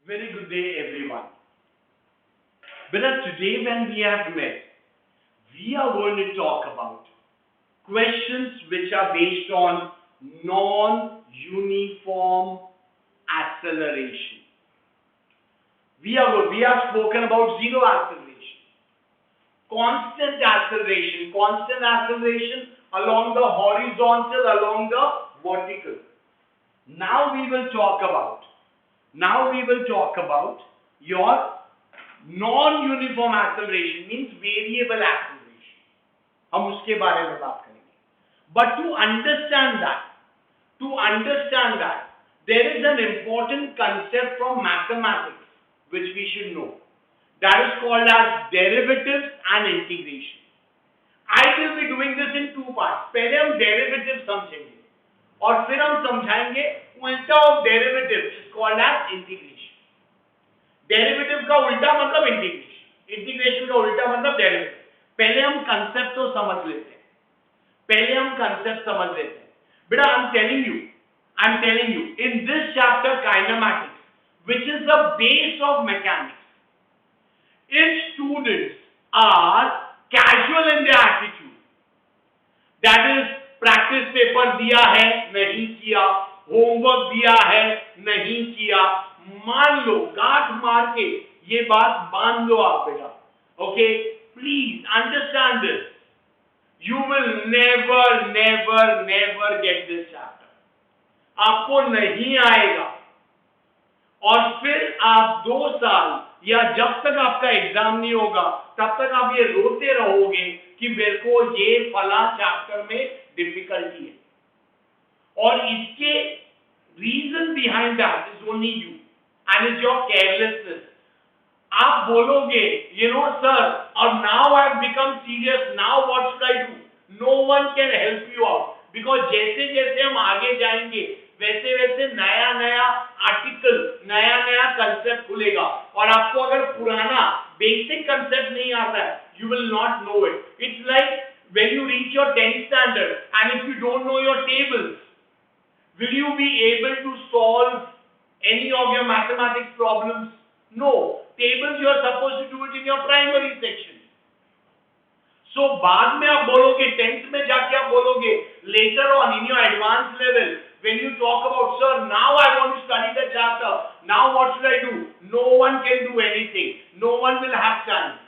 Very good day, everyone. But today, when we have met, we are going to talk about questions which are based on non-uniform acceleration. We have spoken about zero acceleration, constant acceleration along the horizontal, along the vertical. Now we will talk about your non-uniform acceleration, means variable acceleration. हम उसके बारे में बात करेंगे. But to understand that, there is an important concept from mathematics which we should know. That is called as derivatives and integration. I will be doing this in two parts. पहले हम derivatives समझेंगे और फिर हम समझाएंगे उल्टा of derivative is called as integration. Derivative का उल्टा मतलब इंटीग्रेशन, इंटीग्रेशन का उल्टा मतलब डेरिवेटिव. पहले हम कंसेप्ट तो समझ लेते हैं, बेटा. I am telling you in this chapter kinematics which is the base of mechanics, if students are casual in their attitude, that is practice paper दिया है नहीं किया, होमवर्क दिया है नहीं किया, मान लो गांठ मार के ये बात बांध लो आप बेटा. Okay, please understand this. You will never get this chapter. आपको नहीं आएगा और फिर आप 2 साल या जब तक आपका एग्जाम नहीं होगा तब तक आप ये रोते रहोगे कि मेरे को ये फला चैप्टर में डिफिकल्टी है. और इसके reason behind that is only you and is your carelessness. आप बोलोगे सर, और now I have become serious, now what should I do. No one can help you out, because जैसे जैसे हम आगे जाएंगे वैसे वैसे नया आर्टिकल, नया कंसेप्ट खुलेगा और आपको अगर पुराना बेसिक कंसेप्ट नहीं आता है, you will not know it. It's like when you reach your 10th standard and if you don't know your tables, will you be able to solve any of your mathematics problems? No. Tables you are supposed to do it in your primary section. So बाद में आप बोलोगे, 10th में जाके आप बोलोगे, later on in your advanced level when you talk about, sir, now I want to study the chapter, now what should I do? No one can do anything, no one will have time,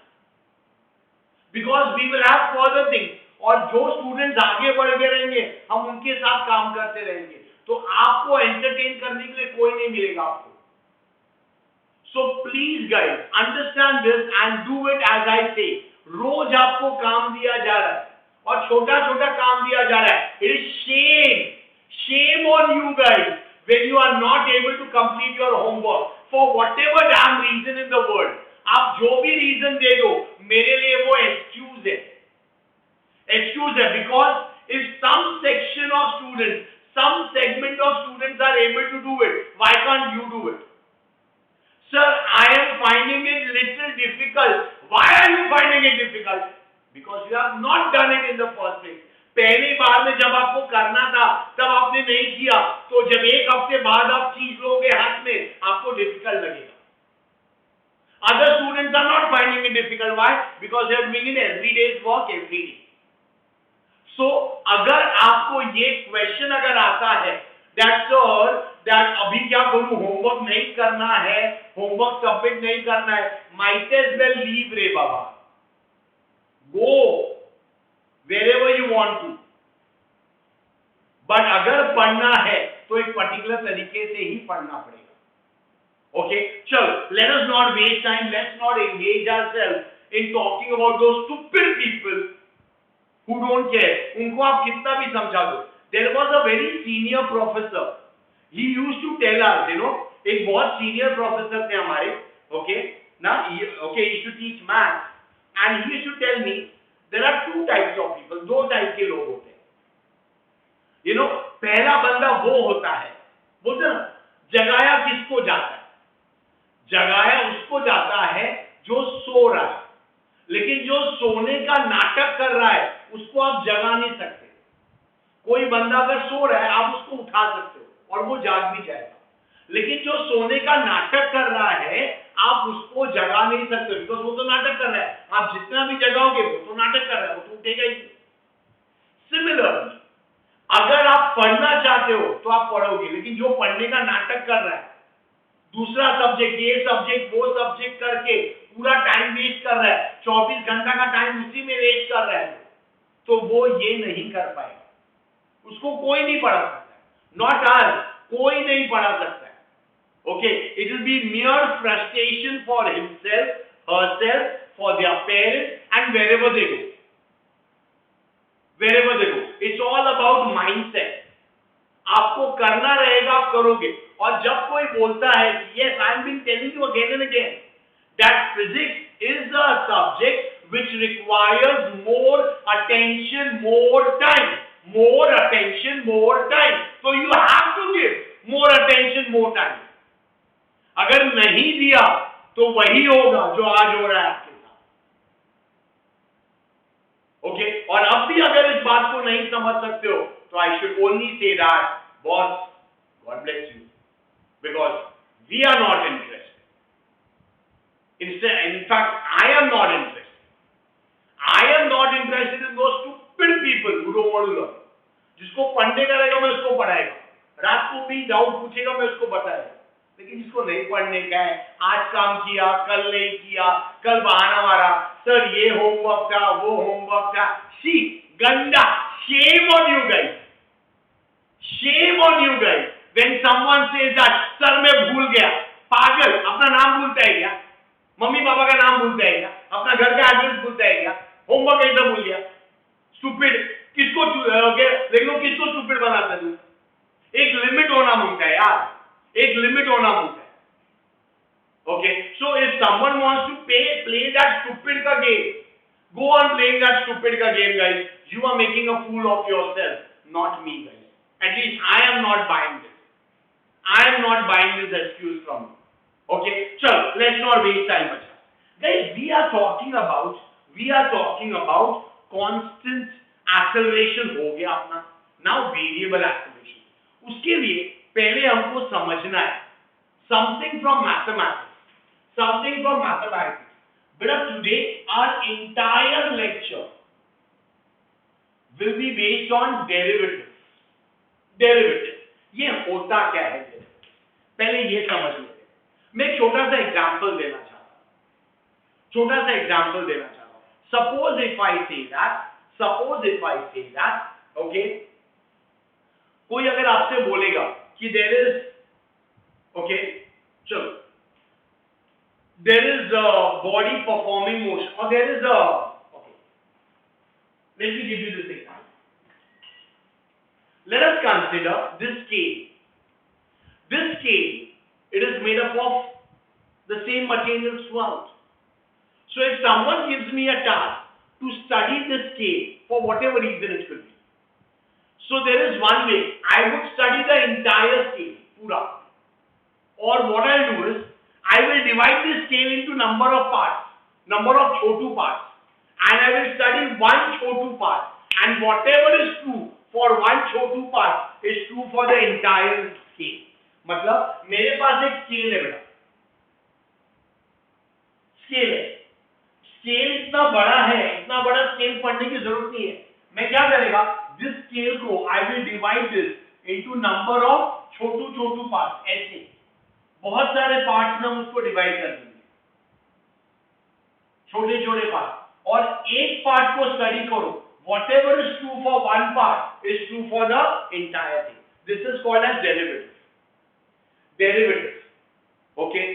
because we will have further things. और जो students आगे बढ़ गए रहेंगे हम उनके साथ काम करते रहेंगे, तो आपको एंटरटेन करने के लिए कोई नहीं मिलेगा आपको. So please guys understand this and do it as I say. रोज आपको काम दिया जा रहा है और छोटा काम दिया जा रहा है. It is shame on you guys when you are not able to complete your homework for whatever damn reason in the world. आप जो भी रीजन दे दो मेरे लिए वो एक्सक्यूज है, because if some section of students, some segment of students are able to do it, why can't you do it? Sir, I am finding it little difficult. Why are you finding it difficult? Because you have not done it in the first place. पहली बार में जब आपको करना था तब आपने नहीं किया, तो जब एक हफ्ते बाद आप चीज लोगे हाथ में आपको डिफिकल्ट लगेगा. Other students are not finding it difficult. Why? Because they are doing it every day's work every day. So अगर आपको ये क्वेश्चन अगर आता है that अभी क्या करूं, होमवर्क नहीं करना है, होमवर्क सबमिट नहीं करना है, might as well leave रे बाबा. Go wherever you want to. But अगर पढ़ना है तो एक पर्टिकुलर तरीके से ही पढ़ना पड़ेगा. Okay, चलो, let us not waste time, let's not engage ourselves in talking about those stupid people who don't care. उनको आप कितना भी समझा दो. There was a very senior professor. He used to tell us, एक बहुत senior professor थे हमारे, okay, he used to teach math, and he used to tell me there are 2 types of people. 2 type के लोग होते हैं. पहला बंदा वो होता है, बोलते ना, जगाया किसको जाता है? जगाया उसको जाता है जो सो रहा है, लेकिन जो सोने का नाटक कर रहा है उसको आप जगा नहीं सकते. कोई बंदा अगर सो रहा है आप उसको उठा सकते हो और वो जाग भी जाएगा. लेकिन जो सोने का नाटक कर रहा है आप उसको जगा नहीं सकते, बिकॉज वो तो नाटक कर रहा है। आप जितना भी जगाओगे वो तो नाटक कर रहा है, वो तो उठेगा ही। सिमिलरली अगर आप पढ़ना चाहते हो तो आप पढ़ोगे, लेकिन जो पढ़ने का नाटक कर रहा है, दूसरा सब्जेक्ट, ये सब्जेक्ट, वो सब्जेक्ट करके पूरा टाइम वेस्ट कर रहा है, 24 घंटा का टाइम उसी में वेस्ट कर रहा है, तो वो ये नहीं कर पाएगा। उसको कोई नहीं पढ़ा सकता, नॉट अस, कोई नहीं पढ़ा सकता है। Okay, it will be mere frustration for himself, herself, for their parents and wherever they go. Wherever they go, it's all about mindset. आपको करना रहेगा, आप करोगे। और जब कोई बोलता है कि yes, I have been telling you again and again that physics is a subject which requires more attention, more time, more attention, more time. So you have to give more attention, more time. अगर नहीं दिया तो वही होगा जो आज हो रहा है आपके साथ। ओके, और अब भी अगर इस बात को नहीं समझ सकते हो तो I should only say that boss, God bless you, because we are not interested. In fact, I am not interested. I am not interested in those stupid people who don't want to learn. जिसको पढ़ने का रहेगा मैं उसको पढ़ाएगा, रात को भी doubt पूछेगा मैं उसको बताएगा, लेकिन जिसको नहीं पढ़ने का है, आज काम किया, कल नहीं किया, कल बहाना मारा, सर ये होमवर्क था, वो होमवर्क था। सी गंदा, shame on you guys, shame on you guys when someone says that sir मैं भूल गया। पागल, अपना नाम भूलता है क्या? मम्मी पापा का नाम भूलता है क्या? अपना घर का एड्रेस भूलता है क्या? होमवर्क कैसे भूल गया? स्टूपिड, किसको देखो किसको स्टूपिड बनाता तू? एक लिमिट होना मांगता है यार, एक लिमिट होना मांगता है। Okay, so if someone wants to play that stupid का game, go on playing that stupid का game guys. You are making a fool of yourself, not me guys. At least I am not buying this. I am not buying this excuse from you. Okay, chalo, let's not waste time much. Guys, we are talking about constant acceleration हो गया अपना, now variable acceleration. उसके लिए पहले हमको समझना है something from mathematics. But today our entire lecture will be based on derivatives. ये होता क्या है, पहले ये समझ लेते हैं। मैं एक छोटा सा एग्जांपल देना चाहता हूं। Suppose if I say that, okay, कोई अगर आपसे बोलेगा कि there is a body performing motion, or there is a, okay, let me give you this example. Let us consider this scale. It is made up of the same materials throughout. So if someone gives me a task to study this scale for whatever reason it could be, so there is one way I would study the entire scale pura, or what I'll do is I will divide this scale into number of chotu parts, and I will study one chotu part, and whatever is true for one chotu part is true for the entire scale. मतलब मेरे पास एक scale है बेटा, scale इतना बड़ा scale पढ़ने की जरूरत नहीं है। मैं क्या करेगा, दिस स्केल को I will divide this into number of Chhotu part. ऐसे बहुत सारे पार्ट्स में हम उसको डिवाइड कर देंगे, छोटे पार्ट, और एक पार्ट को स्टडी करो। Whatever is true for one part is true for the entire thing. This is called as derivatives. Okay,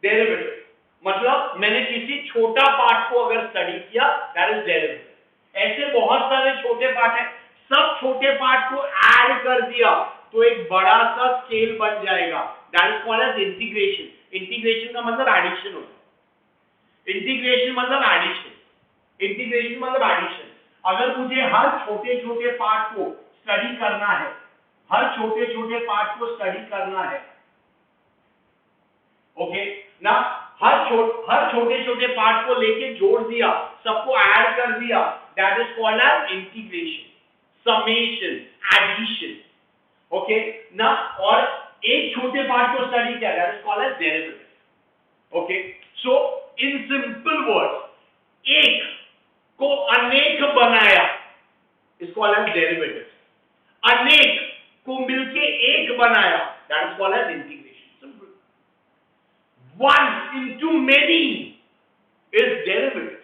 derivatives मतलब मैंने किसी छोटा पार्ट को अगर स्टडी किया, that is derivative। ऐसे बहुत सारे छोटे पार्ट हैं, सब छोटे पार्ट को ऐड कर दिया तो एक बड़ा सा स्केल बन जाएगा, that is called as integration। Integration का मतलब एडिशन होता है, इंटीग्रेशन मतलब एडिशन। अगर मुझे हर छोटे पार्ट को स्टडी करना है, ओके ना, हर छोटे पार्ट को लेके जोड़ दिया, सबको ऐड कर दिया, that is called as integration, summation, addition. Okay ना, और एक छोटे पार्ट को स्टडी किया, that is called as derivative. Okay, so in simple words, एक को अनेक बनाया इज कॉल्ड एज डेरिवेटिव, अनेक को मिलके एक बनाया that is called as integration. Simple. One into many is derivative,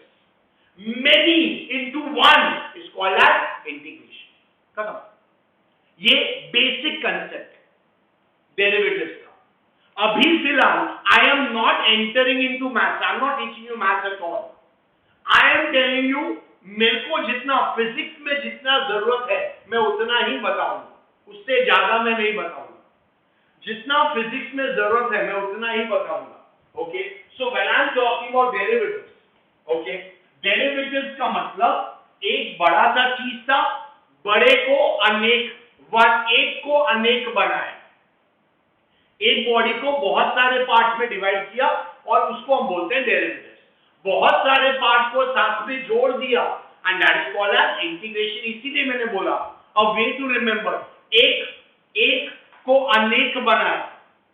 many into one is called as integration. खत्म। ये बेसिक कंसेप्ट है डेरिवेटिव्स का। अभी फिलहाल I am not entering into maths, I am not teaching you maths at all. I am telling you, मेरे को जितना physics में जितना जरूरत है मैं उतना ही बताऊंगा, उससे ज्यादा मैं नहीं बताऊंगा। जितना फिजिक्स में जरूरत है मैं उतना ही बताऊंगा। Okay, so when I am talking about derivatives, okay, derivatives का मतलब एक बड़ा सा चीज था, बड़े को अनेक, एक को अनेक बनाया, एक बॉडी को बहुत सारे पार्ट्स में डिवाइड किया और उसको हम बोलते हैं डेरिवेटिव्स। बहुत सारे पार्ट को साथ में जोड़ दिया and that is called as integration. इसीलिए मैंने बोला अ वे टू रिमेंबर, एक को अनेक बनाया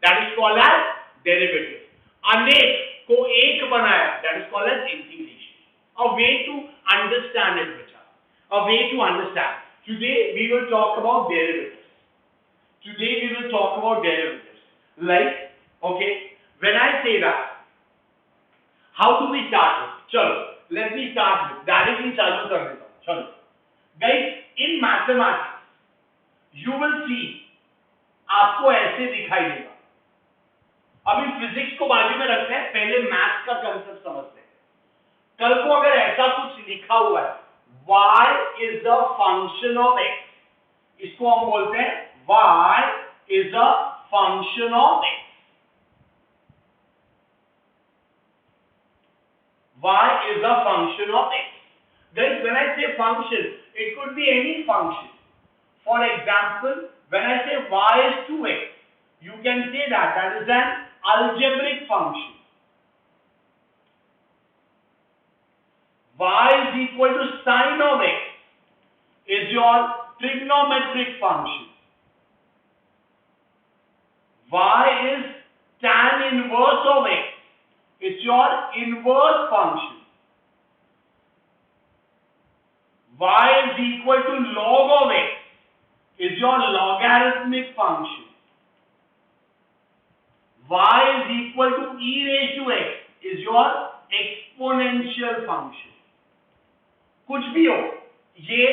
that is called as derivative, अनेक को एक बनाया that is called as integration. A way to understand it बेटा, a way to understand. Today we will talk about derivatives, today we will talk about derivatives. Like, okay, when I say that, how do we start it? चलो, let me start with directly चालू कर देता हूं। चलो guys, in mathematics you will see, आपको ऐसे दिखाई देगा। अब इन फिजिक्स को बाजू में रखते हैं, पहले मैथ्स का कंसेप्ट समझते हैं। कल को अगर ऐसा कुछ लिखा हुआ है y is a function of x, इसको हम बोलते हैं y is a function of x, y is a function of x. Guys, when I say function, it could be any function. For example, when I say y is 2x, you can say that is an algebraic function. Y is equal to sine of x is your trigonometric function. Y is tan inverse of x, it's your inverse function. Y is equal to log of x is your logarithmic function. Y is equal to e raised to x is your exponential function. कुछ भी हो, ये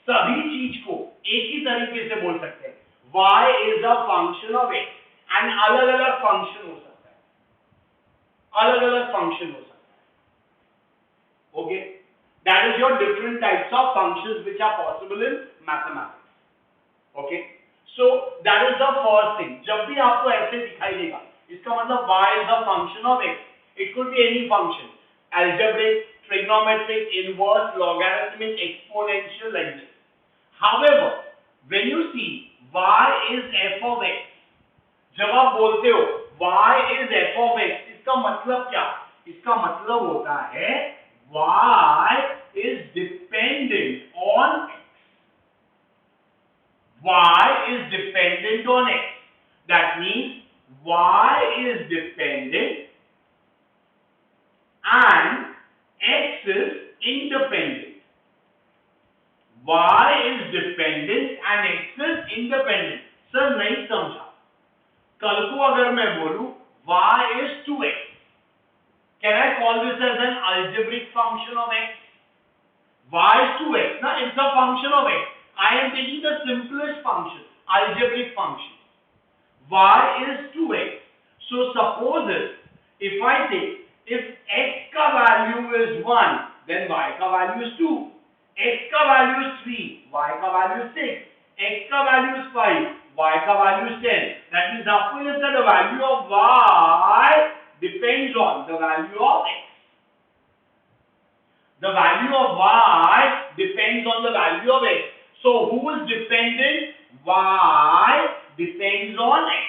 सभी चीज को एक ही तरीके से बोल सकते हैं, y is a function of x, and अलग अलग फंक्शन हो सकता है, अलग अलग फंक्शन हो सकता है। Okay, that is your different types of functions which are possible in mathematics. Okay, so that is the first thing. जब भी आपको ऐसे दिखाई देगा, इसका मतलब y is a function of x, it could be any function, algebraic, trigonometric, inverse, logarithmic, exponential, like this. However, when you see y is f of x, जब आप बोलते हो y is f of x, इसका मतलब क्या? इसका मतलब होता है y is dependent on x. Y is dependent on x. That means y is dependent and x is independent. Y is dependent and x is independent. Sir नहीं समझा। कल को अगर मैं बोलूं y is 2x, can I call this as an algebraic function of x? Y is 2x, na? It's a function of x. I am taking the simplest function, algebraic function. Y is 2x. So suppose if I say if x का value is 1, then y का value is 2. X का value is 3, y का value is 6. X का value is 5, y का value is 10. That means आपको ये the value of y depends on the value of x. The value of y depends on the value of x. So who is dependent? Y depends on x.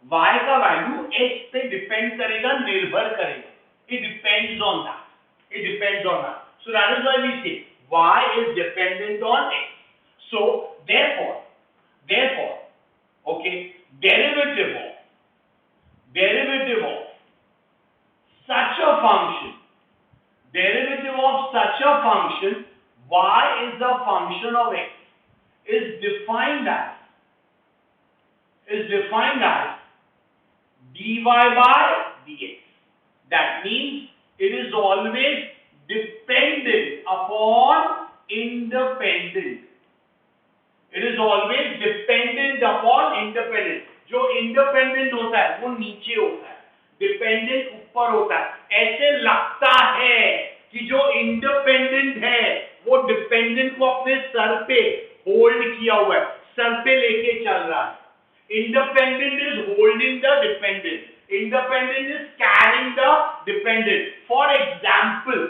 y का value x पे depend करेगा, निर्भर करेगा. It depends on that. It depends on that. So that is why we say y is dependent on x. So therefore, okay, function of x is defined as dy by dx. That means it is always dependent upon independent. It is always dependent upon independent. जो independent होता है वो नीचे होता है, dependent ऊपर होता है। ऐसे लगता है कि जो इंडिपेंडेंट है वो डिपेंडेंट को अपने सर पे होल्ड किया हुआ है, सर पे लेके चल रहा है। Independent is holding the dependent, independent is carrying the dependent. For example,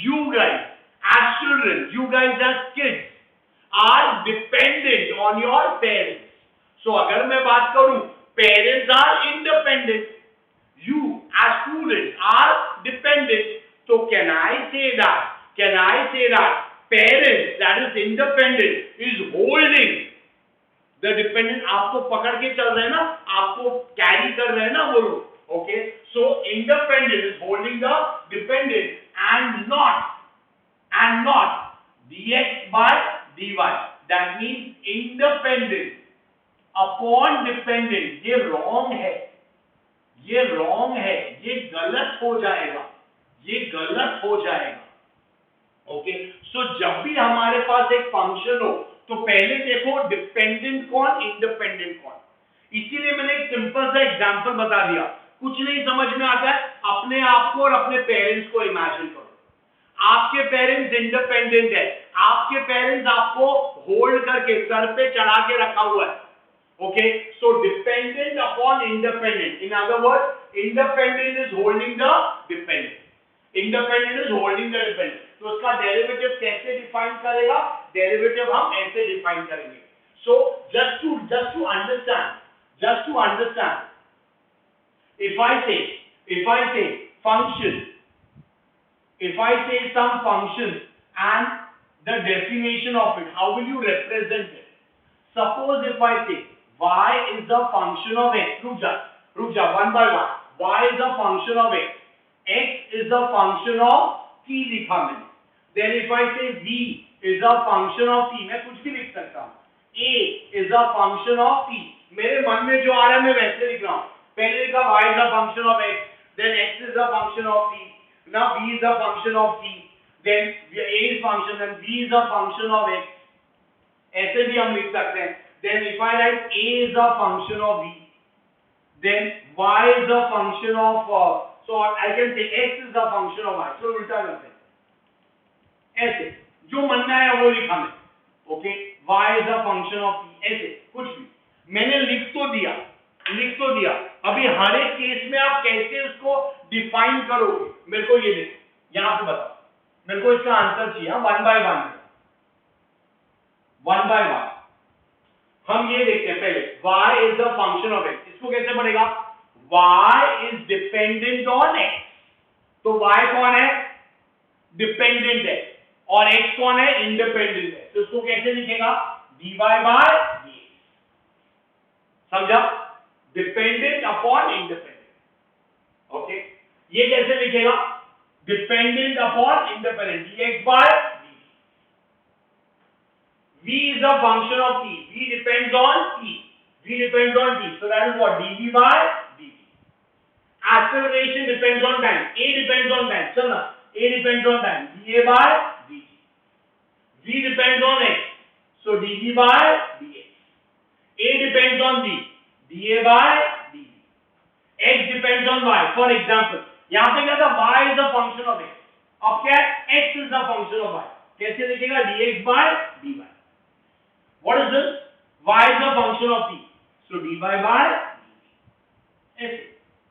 you guys as children, you guys as kids are dependent on your parents. So अगर मैं बात करूं, parents are independent, you as students are dependent. So can I say that parents, that is independent, is holding the dependent? आपको पकड़ के चल रहे हैं ना, आपको कैरी कर रहे हैं ना वो लोग. Okay, so independent is holding the dependent and not dx by dy. That means independent upon dependent. ये wrong है, ये गलत हो जाएगा. ओके, सो जब भी हमारे पास एक फंक्शन हो तो पहले देखो डिपेंडेंट कौन, इंडिपेंडेंट कौन. इसीलिए मैंने एक सिंपल सा एग्जांपल बता दिया. कुछ नहीं समझ में आता है, अपने आप को और अपने पेरेंट्स को इमेजिन करो. आपके पेरेंट्स इंडिपेंडेंट है, आपके पेरेंट्स आपको होल्ड करके सर पे चढ़ा के रखा हुआ है. Okay, so dependent upon independent. In other word, independent is holding the dependent, independent is holding the dependent. तो उसका डेरिवेटिव कैसे डिफाइन करेगा? डेरिवेटिव हम ऐसे डिफाइन करेंगे. So just to understand, if I say function, if I say some function and the definition of it, how will you represent it? Suppose if I say y is the function of x, रुक जा one by one. Y is the function of x, x is the function of t लिखा मैंने. Then if I say v is a function of t, मैं कुछ भी लिख सकता हूँ. a is a function of t, मेरे मन में जो आ रहा है मैं वैसे लिख रहा हूँ. पहले लिखा y is a function of x, then x is a function of t, now v is a function of t, then a is function, then v is a function of x. ऐसे भी हम लिख सकते हैं. Then if I write a is a function of v, then y is a function of so I can say x is a function of y. So उल्टा करते हैं, ऐसे जो मन में आया वो लिखा मैं. Okay, y is a function of t, ऐसे कुछ भी मैंने लिख तो दिया. अभी हर एक केस में आप कैसे उसको डिफाइन करोगे, मेरे को ये देखो, यहां पे बताओ. मेरे को इसका आंसर चाहिए. वन बाय वन हम ये देखते हैं. पहले y is the function of x, इसको कैसे पढ़ेगा? y is dependent on x. तो y कौन है? डिपेंडेंट है. और x कौन है? इंडिपेंडेंट है. तो इसको कैसे लिखेगा? dy by dx. समझा? Dependent upon independent. ओके, ये कैसे लिखेगा? Dependent upon independent, dx by dt. v is a function of t, v depends on t, so that is what? dv by dt. Acceleration depends on time, a depends on time. चलना, a depends on time, dA by dt. v depends on x, so dv by dx. a depends on v, dA by dt. x depends on y. For example, यहां पे क्या था? y is a function of x. अब क्या है? x is a function of y. कैसे लिखेगा? dx by dy. What is this? y is a function of t, so dy by dt.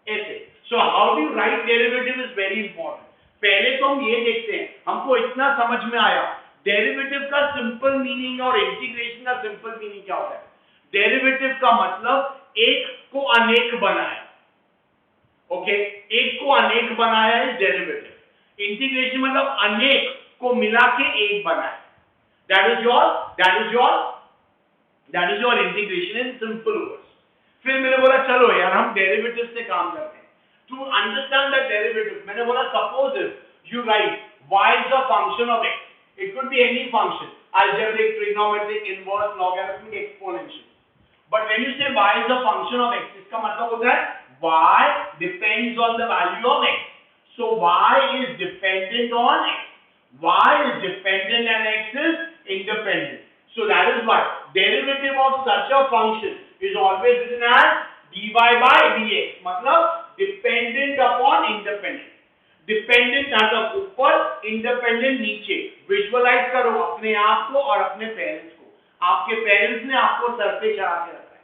ऐसे. So how do you write derivative is very important. पहले तो हम ये देखते हैं, हमको इतना समझ में आया डेरिवेटिव का सिंपल मीनिंग और इंटीग्रेशन का सिंपल मीनिंग क्या होता है. डेरिवेटिव का मतलब एक को अनेक बनाया. ओके, एक को अनेक बनाया है डेरिवेटिव. इंटीग्रेशन मतलब अनेक को मिला के एक बनाया. That is your integration in simple words. फिर मैंने बोला चलो यार हम डेरिवेटिव से काम करते हैं. टू अंडरस्टैंड द डेरिवेटिव मैंने बोला suppose if you right y is a function of x, It could be any function, algebraic, trigonometric, inverse, logarithmic, exponential. But when you say y is a function of x, इसका मतलब होता है y depends on the value of x. So y is dependent on x. Y is dependent and x is independent. So that is why derivative of such a function is always written as dy by dx. मतलब dependent upon independent. Dependent मतलब ऊपर, independent नीचे. Visualise करो अपने आप को और अपने पेरेंट्स को. आपके पेरेंट्स ने आपको सर पे चढ़ा के रखा है.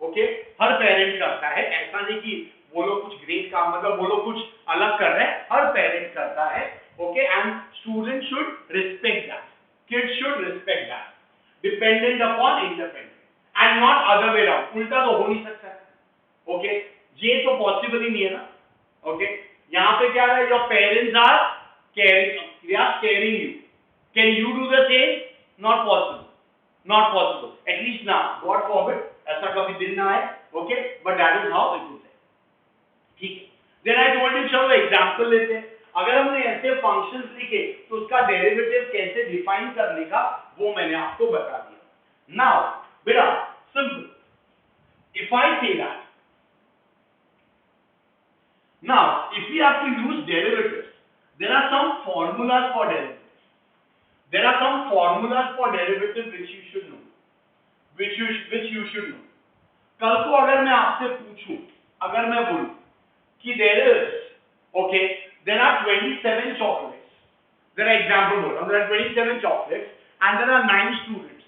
ओके, हर पेरेंट करता है. ऐसा नहीं कि वो लोग कुछ ग्रेट काम, मतलब वो लोग कुछ अलग कर रहे हैं. हर पेरेंट करता है. Okay, and student should respect that. Kids should respect that. Dependent upon independent and not other way around. उल्टा तो हो नहीं सकता. ओके, ये तो पॉसिबल ही नहीं है ना. ओके, यहाँ पे क्या है, your parents are caring you. Can you do the same? Not possible. Not possible. At least now, God forbid, ऐसा कभी दिन ना आए. Okay, but that is how it is. ठीक है. Then I told you, चलो एग्जाम्पल लेते हैं. अगर हमने ऐसे फंक्शंस लिखे तो उसका डेरिवेटिव कैसे डिफाइन करने का वो मैंने आपको बता दिया. Now, बेटा simple. If I say that now, if we have to use derivatives, there are some formulas for derivatives. There are some formulas for derivatives which you should know. Which you should know. कल को अगर मैं आपसे पूछूं, अगर मैं बोलूं कि there is, okay, there are 27 chocolates. There are example board. There are 27 chocolates and there are 9 students.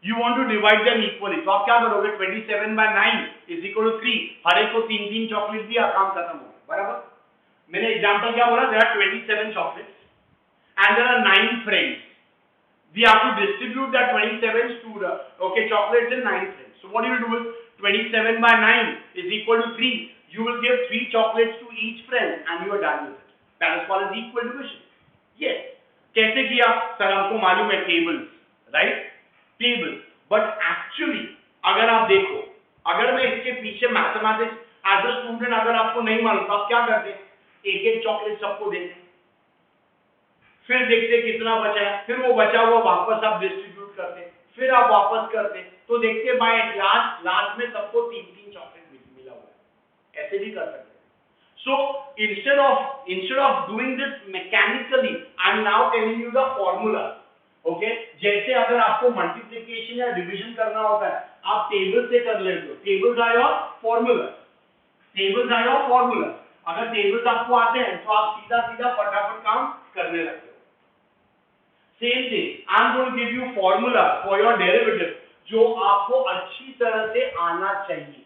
You want to divide them equally. तो आप क्या करोगे? 27 by 9 is equal to 3. हर एक को 3-3 चॉकलेट दिया, काम खत्म हो. बराबर. मैंने एग्जांपल क्या बोला? There are 27 chocolates and there are 9 friends. We have to distribute that 27 students, okay, chocolates in 9 friends. So what you will do is 27 by 9 is equal to 3. You will give 3 chocolates to each friend and you are done with it. That is called as equal division. Yes. कैसे किया? Sir हमको मालूम है tables, right? Tables. But actually अगर आप देखो, अगर मैं इसके पीछे मैथमेटिक्स एज अ स्टूडेंट अगर आपको नहीं मालूम तो आप क्या करते? एक चॉकलेट सबको देते, फिर देखते कितना बचा है, फिर वो बचा हुआ वापस आप डिस्ट्रीब्यूट करते, फिर आप वापस करते, तो देखते बाय लास्ट में सबको 3-3 चॉकलेट मिला हुआ है. ऐसे भी कर सकते. So instead of doing this mechanically, I am now telling you the formula. Okay, जैसे अगर आपको मल्टीप्लिकेशन या डिवीजन करना होता है आप टेबल से कर लेते हो. Tables are your formula. Tables are your formula. अगर टेबल्स आपको आते हैं तो आप सीधा फटाफट काम करने लगते हो. Same thing, I am going to give you formula for your derivative जो आपको अच्छी तरह से आना चाहिए,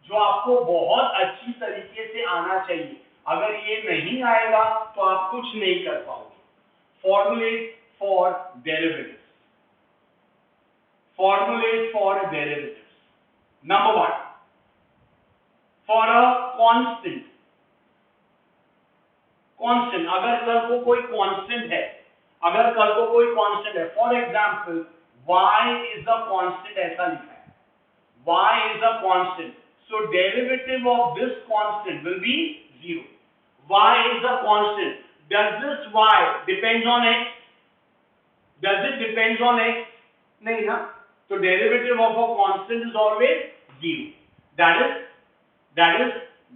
जो आपको बहुत अच्छी तरीके से आना चाहिए. अगर ये नहीं आएगा तो आप कुछ नहीं कर पाओगे. Formulate for derivatives. Formulate for derivatives. Number 1, for a constant. Constant. अगर कल को कोई constant है, for example, y is a constant ऐसा लिखा है. Y is a constant. So derivative of this constant will be 0. Y is a constant. Does this y depends on x? Does it depends on x? नहीं ना. So derivative of a constant is always 0. That is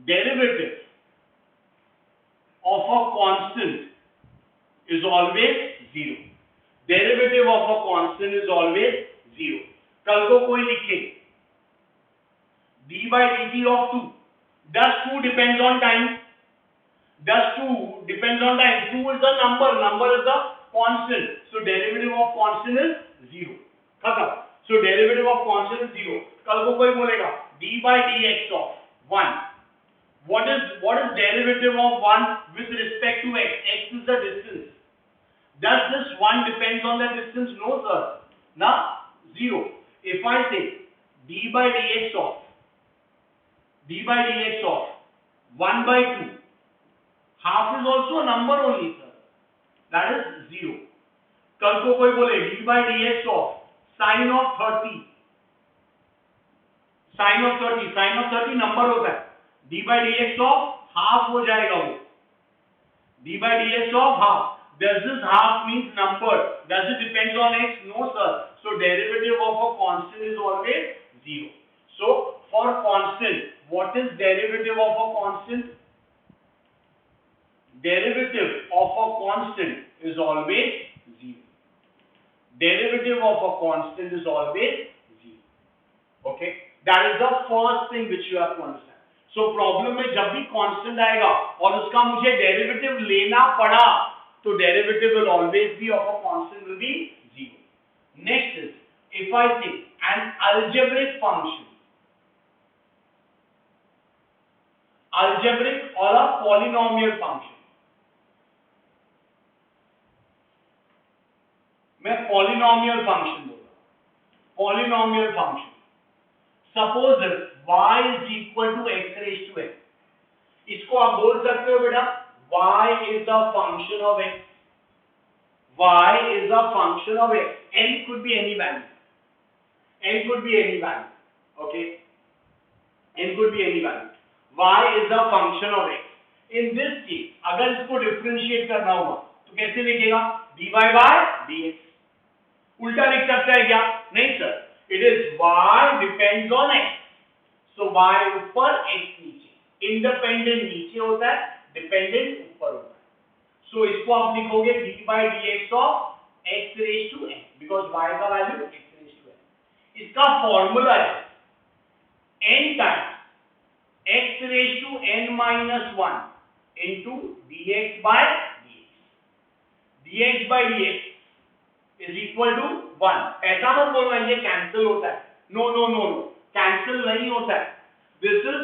derivative of a constant is always 0. Derivative of a constant is always 0. कल को कोई लिखे d by dt of 2. Does 2 depends on time? Does 2 depends on time? 2 is a number. Number is a constant. So derivative of constant is 0. खत्म. So derivative of constant is 0. कल को कोई बोलेगा d by dx of 1. What is derivative of 1 with respect to x? X is the distance. Does this 1 depends on the distance? No sir. Now 0. If I say d by dx of 1 by 2, half is also a number only sir. That is 0. कल को कोई बोले d by dx of sin of 30. sin of 30 number होता है. d by dx of half हो जाएगा वो. d by dx of half. Does this half means number? Does it depend on x? No, sir. So derivative of a constant is always 0. So for constant, what is derivative of a constant? Derivative of a constant is always 0. Derivative of a constant is always 0. Okay, that is the first thing which you have to understand. So problem में जब भी constant आएगा और उसका मुझे derivative लेना पड़ा, तो derivative will always be of a constant will be 0. Next is, if I take an algebraic function, algebraic or a polynomial function, मैं polynomial function बोल रहा हूं, polynomial function. Suppose if y is equal to x raised to x, इसको आप बोल सकते हो बेटा y is a function of x. Y is a function of x. N could be any value. N could be any value. Okay. N could be any value. Y is a function of x. In this case, अगर इसको differentiate करना होगा, तो कैसे लिखेगा? dy by dx. उल्टा लिख सकता है क्या? नहीं sir. It is y depends on x. So y ऊपर x नीचे. Independent नीचे होता है, dependent ऊपर होता है. So इसको आप लिखोगे d by dx of x raised to n, because y का value x raised to n. इसका फॉर्मूला है n times x raised to n minus 1 into dx by dx. dx by dx is equal to 1. ऐसा मत बोलना ये cancel होता है. No no no no, cancel नहीं होता है. This is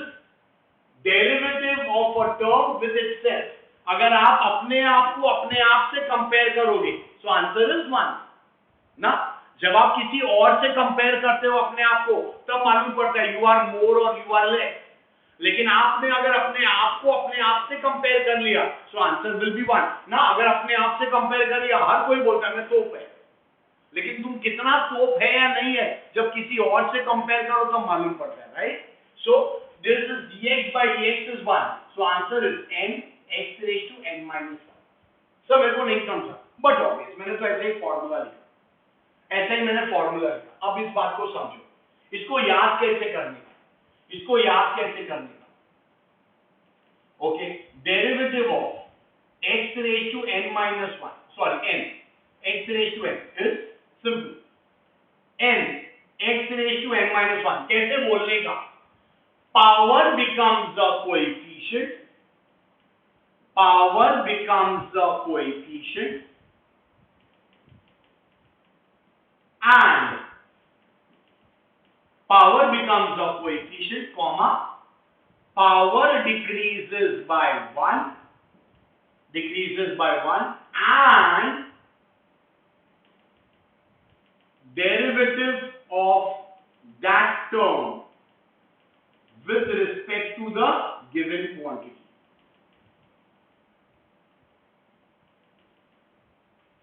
derivative of a term with itself. अगर आप अपने आप को अपने आप से कंपेयर करोगे, सो आंसर इज 1 ना. जब आप किसी और से कंपेयर करते हो अपने आप को, तब मालूम पड़ता है यू आर मोर और यू आर लेस. लेकिन आपने अगर अपने आप को अपने आप से कंपेयर कर लिया, सो आंसर विल बी 1 ना. अगर अपने आप से कंपेयर कर लिया, हर कोई बोलता है मैं तोप है, लेकिन तुम कितना तोप है या नहीं है, जब किसी और से कंपेयर करो तो मालूम पड़ता है, right. So this is dx by dx is 1. So answer is n x raised to n minus 1. सब मेरे को नहीं समझा, बट ऑब्वियस मैंने तो ऐसे ही फॉर्मूला लिखा, ऐसे ही मैंने फॉर्मूला लिखा. अब इस बात को समझो, इसको याद कैसे करने का, इसको याद कैसे करने का. Okay, derivative of x raised to n minus 1, sorry n x raised to n is simple. n x raised to n minus 1 कैसे बोलने का? Power becomes the coefficient, power becomes the coefficient, and power becomes the coefficient, comma, power decreases by 1, and derivative of that term with respect to the given quantity.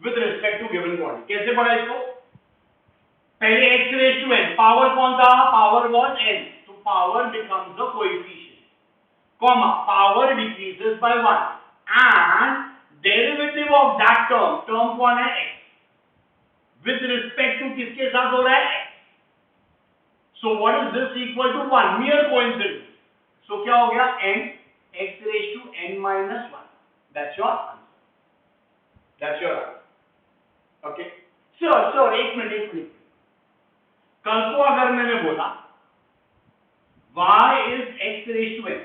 With respect to given quantity. कैसे पढ़ा इसको? पहले x raised to n, power कौन था? Power was n, तो power becomes the coefficient, comma, power decreases by 1, and derivative of that term, term कौन है? x. with respect to किसके साथ हो रहा है? x. So what is this equal to 1? Mere coincidence. So क्या हो गया? n x raised to n minus 1. That's your answer. That's your answer. Okay. So एक मिनट. कल को अगर मैंने बोला y is x raised to n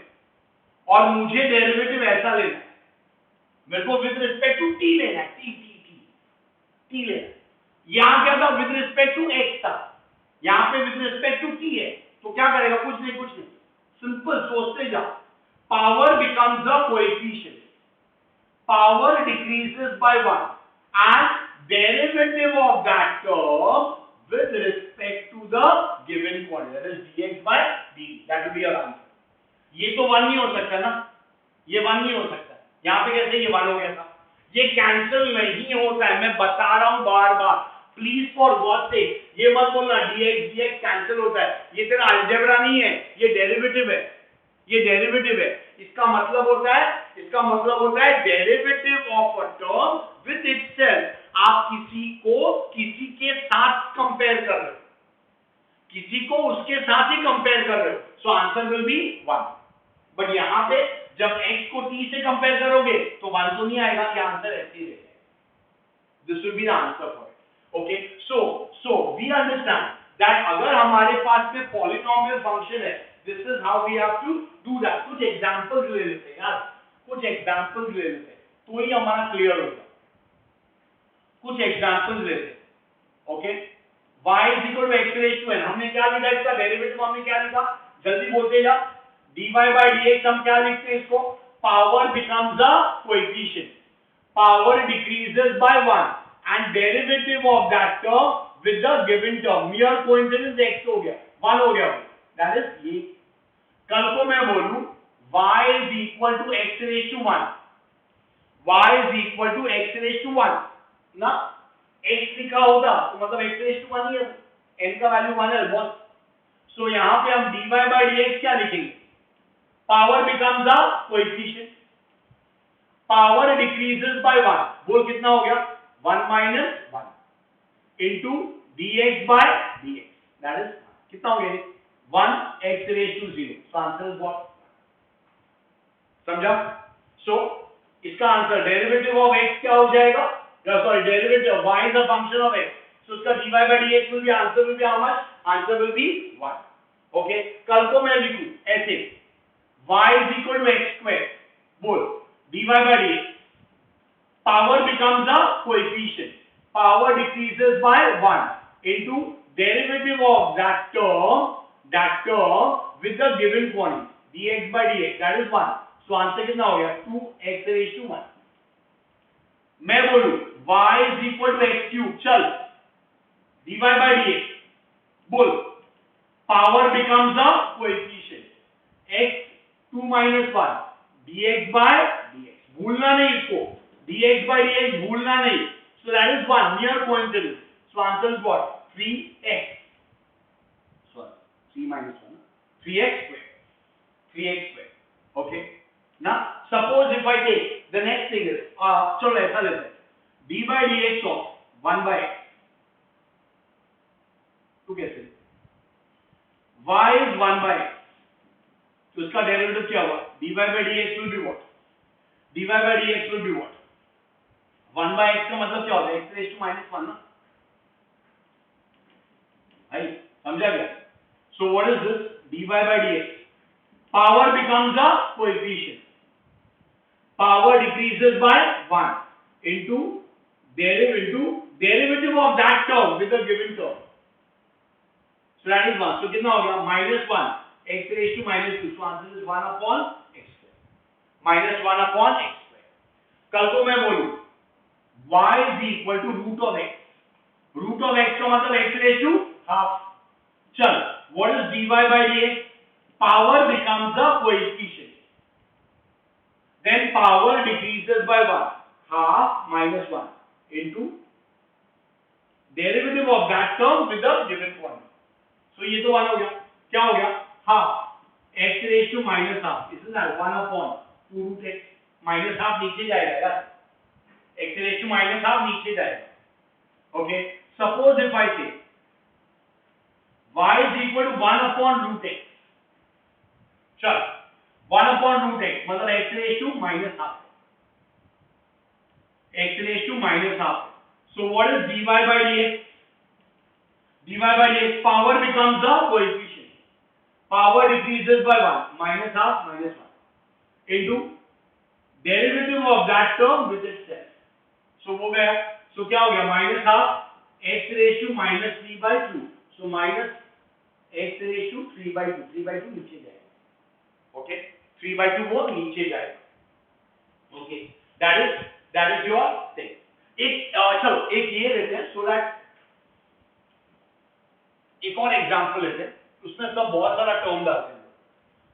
और मुझे डेरिवेटिव ऐसा लेना है, मेरे को विद रिस्पेक्ट टू t लेना है, t लेना है. यहां क्या था? विद रिस्पेक्ट टू x था, यहां पे विद रिस्पेक्ट टू t है, तो क्या करेगा? कुछ नहीं, सिंपल सोचते जा. Power becomes the coefficient, power decreases by 1, and derivative of that term with respect to the given quantity, that is dx by dt. That will be your answer. ये तो 1 नहीं हो सकता ना, ये 1 नहीं हो सकता. यहाँ पे कैसे ये 1 हो गया था? ये कैंसिल नहीं होता है, मैं बता रहा हूँ बार बार. प्लीज फॉर गॉड सेक ये मत बोलना dx कैंसिल होता है. ये तेरा अलजेब्रा नहीं है, ये डेरिवेटिव है, ये डेरिवेटिव है. इसका मतलब होता है derivative of a term with itself आप किसी को किसी के साथ कंपेयर कर रहे हो, किसी को उसके साथ ही कंपेयर कर रहे हो, so answer will be 1। But यहां पे जब x को t से कंपेयर करोगे तो 1 तो नहीं आएगा, कि आंसर ऐसे ही रहेगा। This will be the answer for it. Okay, so we understand that अगर हमारे पास में पॉलिनोमियल फंक्शन है, this is how we have to do that. कुछ एग्जांपल्स ले लेते हैं यार, कुछ एग्जांपल्स ले लेते हैं तो ही हमारा क्लियर होगा। कुछ एग्जांपल्स ले लेते हैं। Okay, y is equal to x raised to n, हमने क्या लिखा इसका डेरिवेटिव, हमने क्या लिखा, जल्दी बोलते जा। dy by dx हम क्या लिखते हैं इसको, power becomes a coefficient, power decreases by 1 and derivative of that term with the given term, मियर coincidence x हो गया, 1 हो गया, दैट इज ये। कल को मैं बोलूं y is equal to x raised to 1, y is equal to x raised to 1 ना, x लिखा होगा तो मतलब x raised to 1 ही है, n का वैल्यू 1 है बॉस। सो यहां पे हम dy by dx क्या लिखेंगे, power becomes a coefficient, power decreases by 1, बोल कितना हो गया, 1 minus 1 into dx by dx, that is कितना हो गया, 1 x raised to 0, so answer is what, समझा। सो इसका आंसर डेरिवेटिव ऑफ x क्या हो जाएगा, sorry, derivative of y is a function of x, so उसका dy by dx will be, answer will be how much, answer will be 1। okay, कल को मैं लिखूं ऐसे, y is equal to x square, बोल dy by dx, power becomes a coefficient, power decreases by 1 into derivative of that term with the given quantity dx by dx, that is 1, so answer कितना हो गया, 2x raised to 1। मैं बोलूं y is equal to x cube, चल dy by dx, बोल power becomes a coefficient, x 2 minus 1 dx by dx, भूलना नहीं इसको, dx by dx भूलना नहीं, so that is 1, near coincidence, so answer is what, 3x, sorry 3 minus 1, 3x square, 3x square। okay, now suppose if I take the next thing is, चलो ऐसा लेते हैं, d by dx of 1 by x, तो कैसे, y is 1 by x, तो इसका derivative क्या हुआ, dy by dx will be what, dy by dx will be what, 1 by x का मतलब क्या होता है, x raised to minus 1 ना भाई, समझा क्या। so what is this, dy by dx, power becomes a coefficient, power decreases by 1 into derivative of that term with the given term, so that is 1, so कितना हो गया, minus 1 x raised to minus 2, so answer is 1 upon x square, minus 1 upon x square। कल को मैं बोलूं y is equal to root of x, root of x का मतलब x raised to half, चल what is dy by dx, power becomes a coefficient, then power decreases by 1, half minus 1 into derivative of that term with the given quantity, so ये तो 1 हो गया, क्या हो गया, half x raised to minus half, इस ना 1 upon 2 root x, minus half नीचे जाएगा यार, x raised to minus half नीचे जाएगा। okay, suppose if I say y is equal to 1 upon root x, चल 1 upon root x मतलब x raised to minus half, x raised to minus half, so what is dy by dx, dy by dx, power becomes a coefficient, power decreases by 1, minus half minus 1 into derivative of that term with itself, so हो गया, so क्या हो गया, minus half x raised to minus 3 by 2, so minus x raised to 3 by 2, 3 by 2 नीचे जाएगा, okay, 3 by 2 वो नीचे जाएगा, okay, that is your thing। एक चलो एक ये लेते हैं, so that एक और एग्जांपल लेते हैं, उसमें सब बहुत सारा टर्म डालते हैं,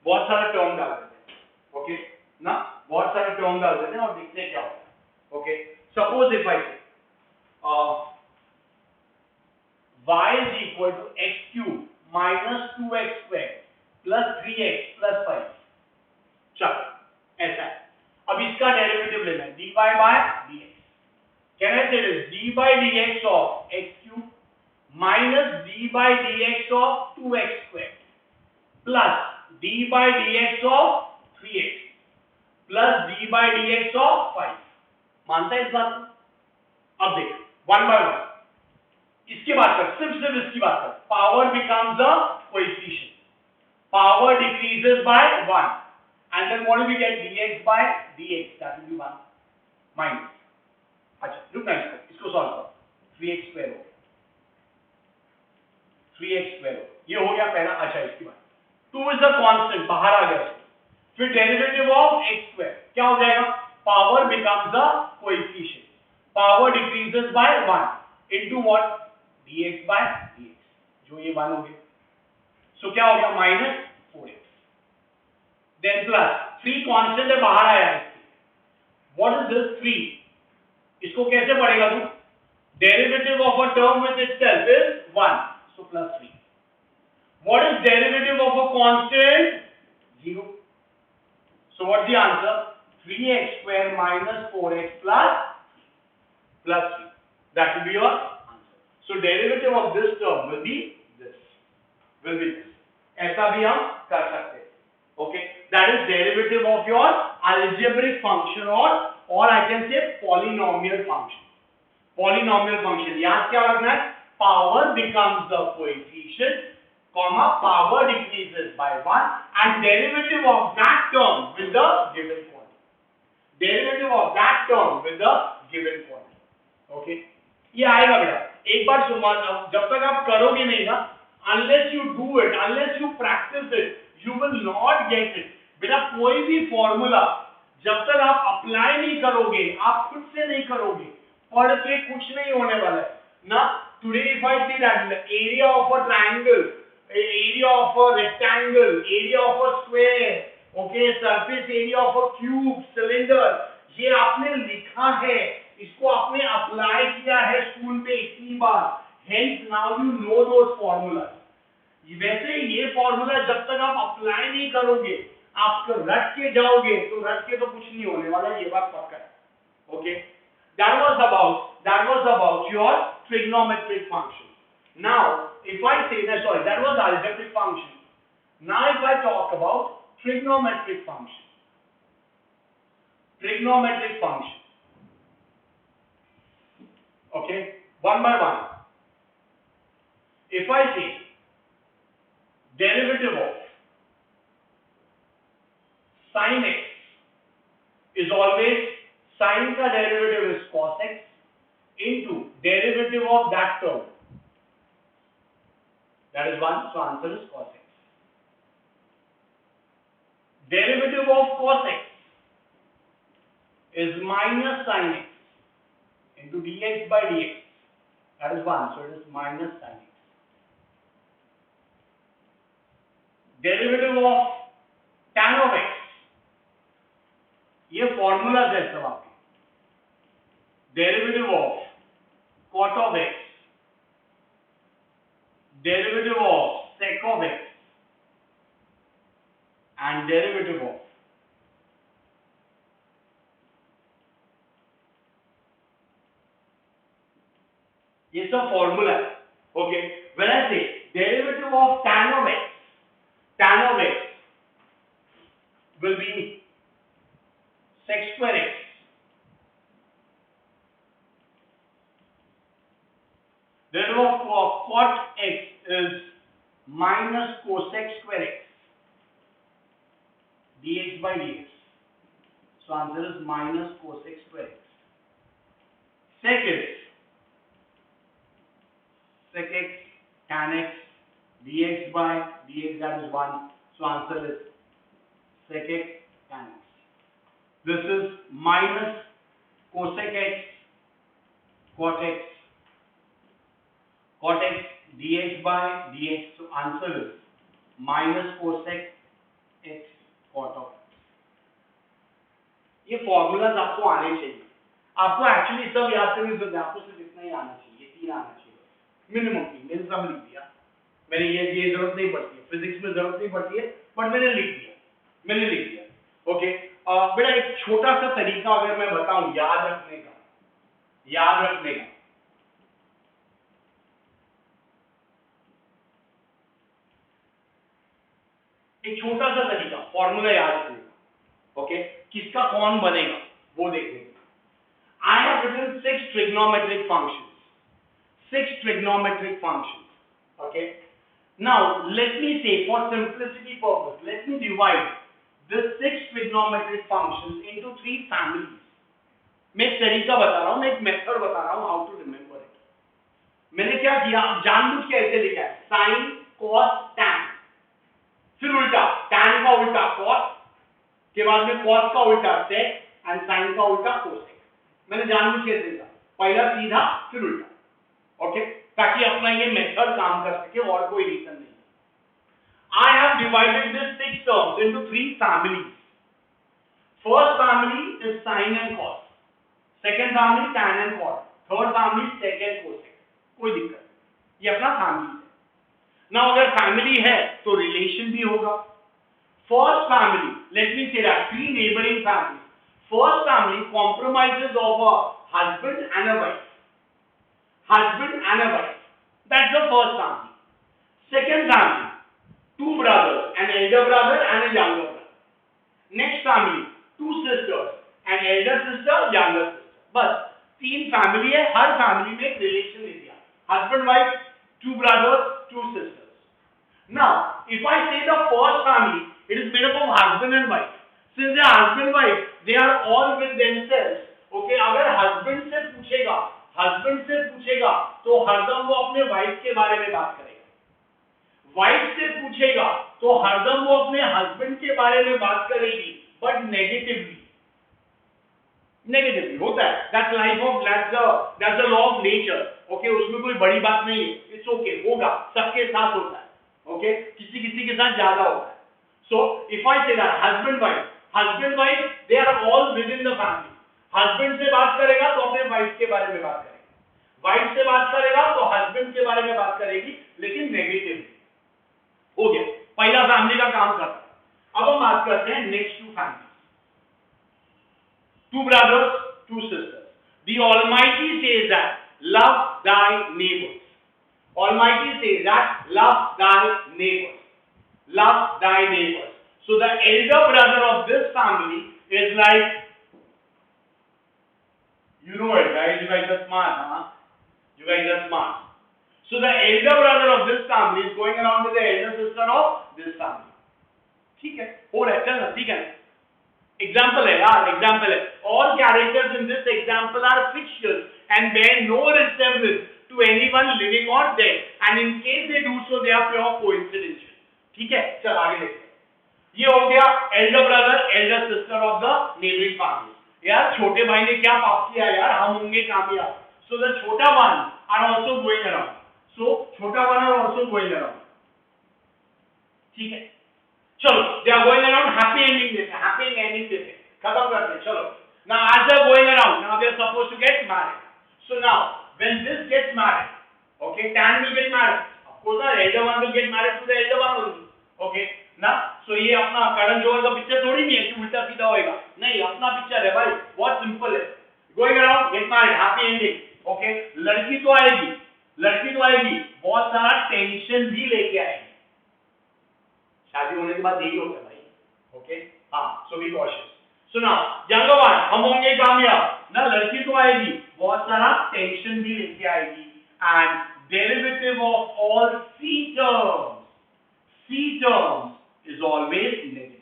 बहुत सारा टर्म डाल देते हैं, ओके ना, बहुत सारा टर्म डाल देते हैं और देखते हैं क्या होता है। ओके, सपोज इफ आई से y is equal to x cube minus 2x square plus 3x plus 5, चलो ऐसा है। अब इसका डेरिवेटिव लेना है dy by dx, Can I say this? D by dx of x cube minus d by dx of 2x squared plus d by dx of 3x plus d by dx of 5. मानता है इस बात को? अब देख one by one इसकी बात कर, सिर्फ इसकी बात कर. Power becomes a coefficient. Power decreases by 1 and then what do we get? Dx by dx, that will be 1 minus. अच्छा रुकना इसको सॉल्व करो. 3x स्क्वायर हो गया, 3x स्क्वायर हो, ये हो गया पहला. अच्छा इसकी बात 2 is the constant, बाहर आ गया. फिर डेरिवेटिव ऑफ x स्क्वायर क्या हो जाएगा? Power becomes a coefficient. Power decreases by 1 into what? dx by dx, जो ये 1 हो गया. सो क्या हो गया? Minus 4x then plus 3 constant है बाहर आया है. What is this 3? इसको कैसे पढ़ेगा तू? Derivative of a term with itself is 1, so plus 3. What is derivative of a constant? 0. So what is the answer? 3x square minus 4x plus 3. That will be your answer. So derivative of this term will be this. ऐसा भी हम कर सकते हैं. Okay, that is derivative of your algebraic function or I can say polynomial function. Polynomial function याद क्या रखना है? Power becomes the coefficient, comma power decreases by 1 and derivative of that term with the given quantity. Derivative of that term with the given quantity. Okay, ये आएगा बेटा. एक बार सुन, जब तक आप करोगे नहीं ना, unless you do it, unless you practice it, you will not get it. बेटा कोई भी फॉर्मूला जब तक आप अप्लाई नहीं करोगे, आप खुद से नहीं करोगे, पढ़ के कुछ नहीं होने वाला है ना. Today if I see that the area of a triangle, area of a rectangle, area of a square, okay, surface area of a cube, cylinder, ये आपने लिखा है, इसको आपने अप्लाई किया है स्कूल पे इतनी बार. Hence now you know those formulas. वैसे ये फॉर्मूला जब तक आप अप्लाई नहीं करोगे, आप रट के जाओगे तो रट के तो कुछ नहीं होने वाला, ये बात पक्का है. Okay, that was about your trigonometric function. Now if I say that, sorry, that was algebraic function. Now if I talk about trigonometric function, okay, one by one. If I say derivative of sin x is always, sin का derivative is cos x into derivative of that term, that is 1, so answer is cos x. Derivative of cos x is minus sin x into dx by dx, that is 1, so it is minus sin x. Derivative of tan of x, ये formulas है सब आपके. Derivative of cot of x, derivative of sec of x and derivative of ये सब formula है. Okay, when I say derivative of tan of x will be sec square x derivative of cot x is minus cosec square x dx by dx, so answer is minus cosec square x. Sec is sec x tan x dx by dx, that is 1, so answer is sec x tan x. This is minus cosec x cot x dx by dx, so answer is minus cosec x cot of x. ये formulas आपको आने चाहिए. आपको actually सब याद करने की जरूरत है, आपको सिर्फ इतना ही आना चाहिए, 3 आना चाहिए मिनिमम. मैंने सब लिख दिया, मैंने ये जरूरत नहीं पड़ती है, फिजिक्स में जरूरत नहीं पड़ती है, बट मैंने लिख दिया. ओके, बेटा एक छोटा सा तरीका अगर मैं बताऊं याद रखने का, याद रखने का। एक छोटा सा तरीका, फॉर्मूला याद रखने का, ओके, किसका कौन बनेगा वो देखने का। I have written 6 trigonometric functions, 6 trigonometric functions, okay. Now let me say, for simplicity purpose, let me divide the 6 trigonometric functions into 3 families. मैं एक तरीका बता रहा हूं, मैं एक मेथड बता रहा हूं, हाउ टू रिमेंबर इट। मैंने क्या किया, जानबूझ के ऐसे लिखा है, साइन कॉस टैन, फिर उल्टा, टैन का उल्टा कॉस, के बाद में कॉस का उल्टा सेक, एंड साइन का उल्टा कोसेक। मैंने जानबूझ के लिखा, पहला सीधा फिर उल्टा, ओके, ताकि अपना ये मेथड काम कर सके, और कोई रीजन नहीं। I have divided these 6 terms into 3 families. First family is sin and cos. Second family tan and cos. Third family sec and cosec. कोई दिक्कत नहीं, ये अपना फैमिली है। Now अगर फैमिली है तो रिलेशन भी होगा। First family, let me say that 3 neighboring families. First family compromises of a husband and a wife. Husband and a wife. That's the first family. Second family, 2 brothers, an elder brother and a younger brother. Next family, 2 sisters, an elder sister, younger sister. बस 3 family है, हर family में एक relation ले दिया, husband wife, 2 brothers, 2 sisters. Now, if I say the first family, it is made up of husband and wife. Since they are husband wife, they are all with themselves. Okay, अगर husband से पूछेगा तो हरदम वो अपने wife के बारे में बात करेगा। वाइफ से पूछेगा तो हरदम वो अपने हस्बैंड के बारे में बात करेगी, बट नेगेटिवली होता है। That's life of, that's the law of nature, okay, उसमें कोई बड़ी बात नहीं है, इट्स ओके, होगा, सबके साथ होता है, ओके, किसी के साथ ज्यादा होता है। सो if I say that husband wife they are all within the family. Husband से बात करेगा तो अपने वाइफ के बारे में बात करेगा, वाइफ से बात करेगा तो हस्बैंड के बारे में बात करेगी, लेकिन नेगेटिवली। हो गया, पहला फैमिली का काम करता है। अब हम बात करते हैं next 2 family, 2 brothers, 2 sisters. The Almighty says that love thy neighbors. Almighty says that love thy neighbors. Love thy neighbors. So the elder brother of this family is like, you know it, guys. You guys are smart, huh? You guys are smart. So the elder brother of this family is going around with the elder sister of this family. ठीक है, हो रहा है, चलना, ठीक है। Example है यार, एग्जाम्पल है। All characters in this example are fictional and bear no resemblance to anyone living or dead, and in case they do so, they are pure coincidental. ठीक है, चल आगे देखते हैं। ये हो गया elder brother, elder sister of the neighboring family। यार छोटे भाई ने क्या पाप किया यार, हम होंगे कामयाब। So the छोटा one are also going around. So छोटा one are also going around. ठीक है, चलो, they are going around, happy ending देते हैं, happy ending देते हैं, खत्म करते हैं। चलो, now as they are going around, now they are supposed to get married. So now when this gets married, okay, tan will get married, of course the elder one will get married to the elder one only, okay ना। so ये अपना करण जोहर का picture थोड़ी नहीं है कि उल्टा सीधा होएगा, नहीं, अपना पिक्चर है भाई, बहुत सिंपल है। going around, get married, happy ending, okay। लड़की तो आएगी, बहुत सारा टेंशन भी लेके आएगी। शादी होने के बाद यही होता है भाई, ओके, हाँ, so be cautious. So now younger one, हम होंगे कामयाब ना, लड़की तो आएगी, बहुत सारा टेंशन भी लेके आएगी। And derivative of all C terms is always negative.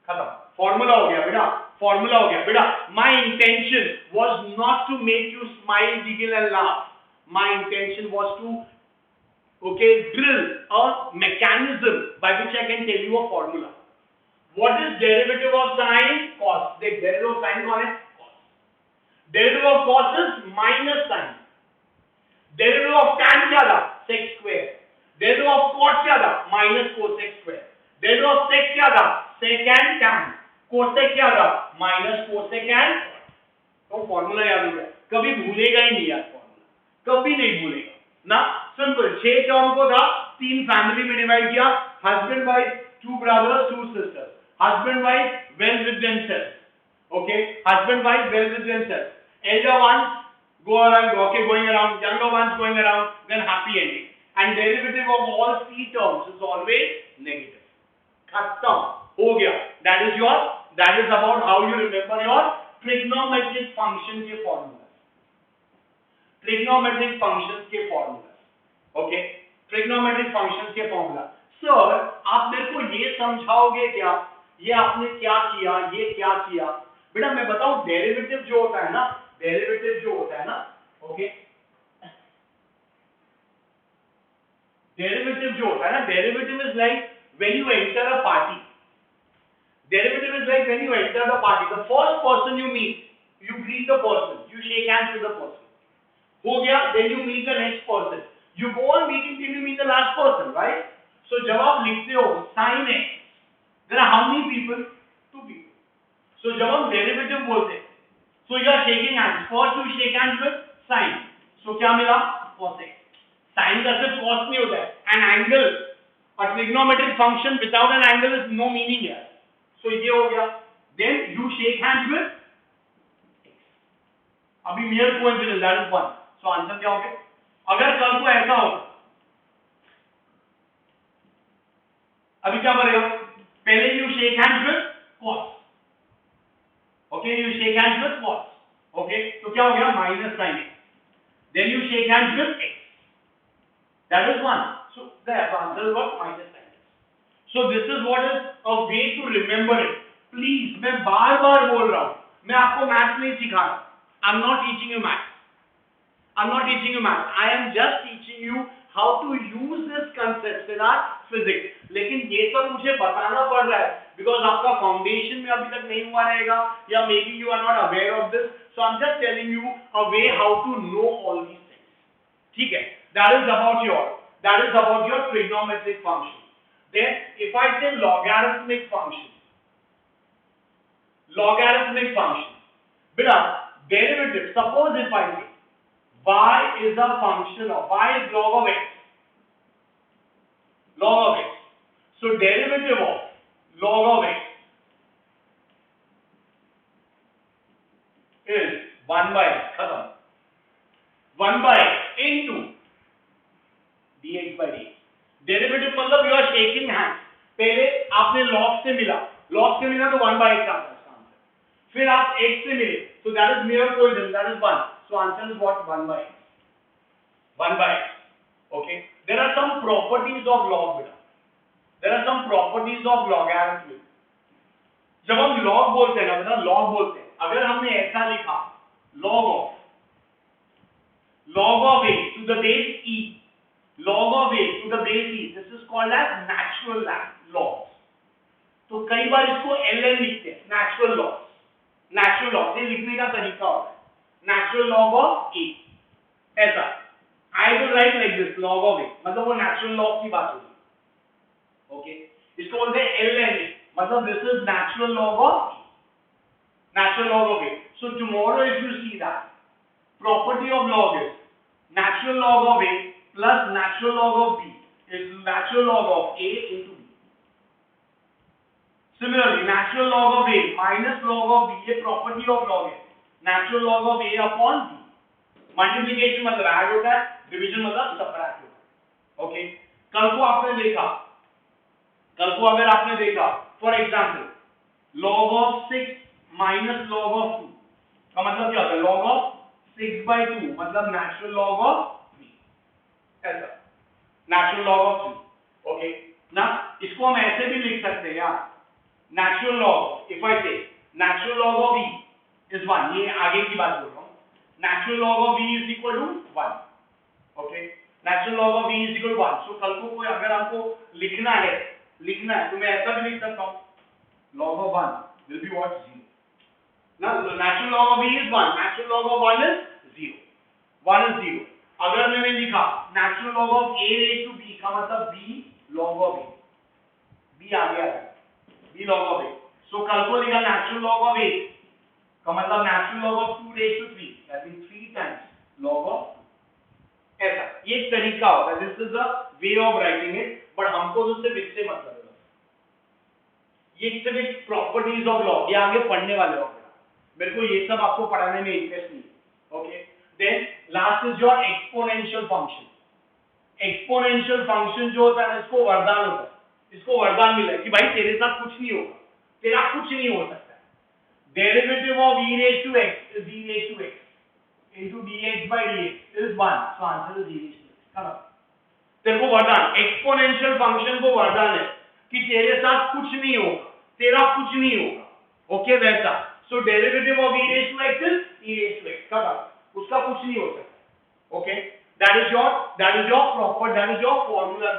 खत्म, फॉर्मूला हो गया बेटा, फॉर्मूला हो गया बेटा। My intention was not to make you smile, giggle and laugh. My intention was to, okay, drill a mechanism by which I can tell you a formula. What is derivative of sine? Cos. The derivative of sine कौन है? Cos. Derivative of cos is minus sine. Derivative of tan क्या था? Sec square. Derivative of cot क्या था? Minus cosec square. Derivative of sec क्या था? Sec and tan. Cosec क्या था? Minus cosec and cot. तो फॉर्मूला याद हो गया, कभी भूलेगा ही नहीं यार, कभी नहीं भूलेगा ना। सिंपल, 6 टर्म को था 3 फैमिली में डिवाइड किया, husband wife, 2 brothers, 2 sisters. Husband wife well with themselves, okay, husband wife well with themselves. Elder one go around, okay, going around, younger ones going around, then happy ending. And derivative of all C terms is always negative. Khatam, ho gaya. That is about how you remember your trigonometric function के formulas. Trigonometric functions के formulas. Okay, trigonometric functions के formula. Sir, आप मेरे को ये समझाओगे क्या? ये आपने क्या किया, ये क्या किया? बेटा मैं बताऊं, डेरिवेटिव जो होता है ना, ओके, डेरिवेटिव जो होता है ना, derivative is like when you enter a party. Derivative is like when you enter the party, the first person you meet, you greet the person, you shake hands with the person. हो गया, then you meet the next person. You go on meeting till you meet the last person, right? So जब आप लिखते हो sin x, there are how many people? 2 people. So जब हम derivative बोलते हैं, so you are shaking hands. First you shake hands with sin. So क्या मिला? Cos x. Sin का सिर्फ cos नहीं होता है. An angle, a trigonometric function without an angle is no meaning here. So ये हो गया. Then you shake hands with x. अभी mere coincidence, that is one. So answer क्या हो गया? अगर कल को ऐसा होगा, अभी क्या करेगा? पहले you shake hands with cos. Okay, you shake hands with cos. Okay, तो क्या हो गया? Minus sin x. Then you shake hands with x. That is one. So the answer is what? Minus sin x. So this is what is a way to remember it. Please, मैं बार-बार बोल रहा हूँ, मैं आपको maths नहीं सिखा रहा. I'm not teaching you maths. I am just teaching you how to use this concepts in our physics. लेकिन ये सब मुझे बताना पड़ रहा है because आपका फाउंडेशन में अभी तक नहीं हुआ रहेगा, या maybe you are not aware of this. So I'm just telling you a way how to know all these things. ठीक है? That is about your trigonometric function. Then if I say logarithmic function, beta derivative, suppose if I say y is a function of, y is log of x, so derivative of log of x is 1 by x, khatam, 1 by x into dx by dx. Derivative मतलब you are shaking hands. पहले आपने log से मिला तो 1 by x आता है इसका answer. फिर आप x से मिले, so that is mere coincidence, that is 1. So answer is what? 1 by x. 1 by x. Okay. There are some properties of log beta. There are some properties of logarithm. जब हम log बोलते हैं ना बेटा, log बोलते हैं, अगर हमने ऐसा लिखा log of a to the base e, log of a to the base e, this is called as natural logs. तो कई बार इसको ln लिखते हैं, natural logs ये लिखने का तरीका होता है, natural log of a. ऐसा I will write like this, log of a, मतलब वो natural log की बात होगी. Okay, इसको बोलते हैं ln a, मतलब this is natural log of a. So tomorrow if you see that property of log is natural log of a plus natural log of b is natural log of a into b. Similarly, natural log of a minus log of b, ये property of log है, natural log of a upon b. Multiplication मतलब add होता है, division मतलब subtract होता है. Okay, कल को अगर आपने देखा, for example, log of 6 minus log of 2 का मतलब क्या होता है? log of 6 by 2 मतलब natural log of 3. ऐसा natural log of 3. okay, ना इसको हम ऐसे भी लिख सकते हैं यार, natural log, if I say natural log of e is 1, ये आगे की बात बोल रहा हूँ, natural log of e is equal to 1. okay, natural log of e is equal to 1. so कल को कोई अगर आपको लिखना है तो मैं ऐसा भी लिख सकता हूँ, log of 1 will be what? 0. ना natural log of e is 1, natural log of 1 is 0. 1 is 0. अगर मैंने लिखा natural log of a raised to b का मतलब b log of a, b आ गया है, b log of a. so कल को लिखा natural log of a का मतलब natural log of 2 raised to 3, that means 3 times log of 2. ऐसा ये एक तरीका होता है, this is the way of writing it, but हमको तो सिर्फ इससे मतलब है, ये सिर्फ प्रॉपर्टीज ऑफ लॉग, ये आगे पढ़ने वाले हो, मेरे को ये सब आपको पढ़ाने में इंटरेस्ट नहीं. Okay, Then last is your exponential function. Exponential function जो होता है ना, इसको वरदान होता है, इसको वरदान मिला है कि भाई तेरे साथ कुछ नहीं होगा, तेरा कुछ नहीं हो सकता है. Derivative of e raised to x is e raised to x into dx by dx is 1. So answer is e raised to x. खत्म. तेरे को वरदान, एक्सपोनेंशियल फंक्शन को वरदान है कि तेरे साथ कुछ नहीं होगा, तेरा कुछ नहीं होगा. ओके वैसा. So derivative of e raised to x is e raised to x. खत्म. उसका कुछ नहीं हो सकता. Okay. That is your proper, that is your formula.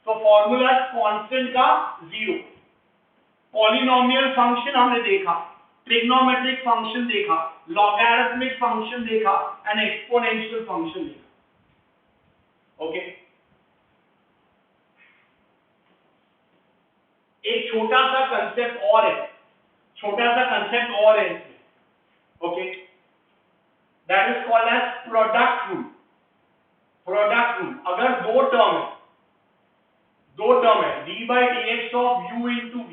So formula constant का 0. Polynomial function हमने देखा, trigonometric function देखा, logarithmic function देखा, and exponential function देखा. Okay. एक छोटा सा concept और है, छोटा सा concept और है इसमें. Okay. That is called as product rule. Product rule. अगर दो टर्म है d by dx of u into v,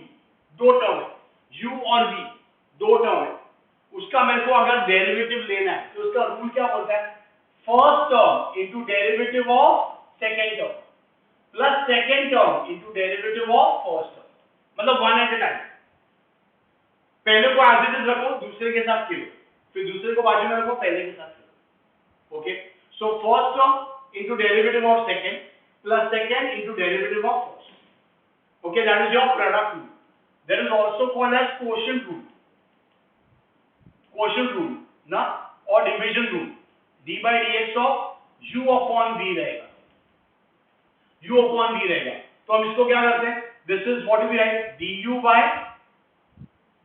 दो टर्म है, u और v दो टर्म है, उसका मेरे को अगर डेरिवेटिव लेना है तो उसका रूल क्या बोलता है? First term into derivative of second term plus second term into derivative of first term, मतलब वन एट ए टाइम. पहले को एज इट इज रखो, दूसरे के साथ खेलो, फिर दूसरे को बाजू में रखो, पहले के साथ खेलो. Okay. So first term into derivative of second plus second into derivative of first. Okay, that is your product rule. That is also called as quotient rule. Quotient rule, ना, or division rule. d by dx of u upon v रहेगा. u upon v रहेगा. तो हम इसको क्या करते हैं? This is what we write du by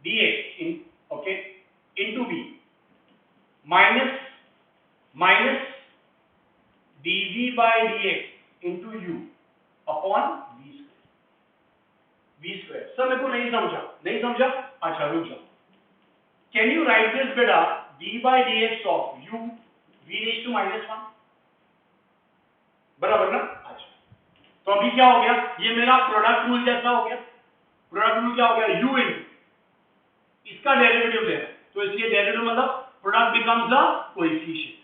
dx in, okay, into v minus dv by dx into u upon v square. Sir मेरे को नहीं समझा. अच्छा रुक जाओ. Can you write this बेटा d by dx of u v raised to -1, बराबर ना? अच्छा. तो अभी क्या हो गया? ये मेरा प्रोडक्ट रूल जैसा हो गया. प्रोडक्ट रूल क्या हो गया? u into इसका डेरिवेटिव लेना, तो इसलिए डेरिवेटिव मतलब product becomes a coefficient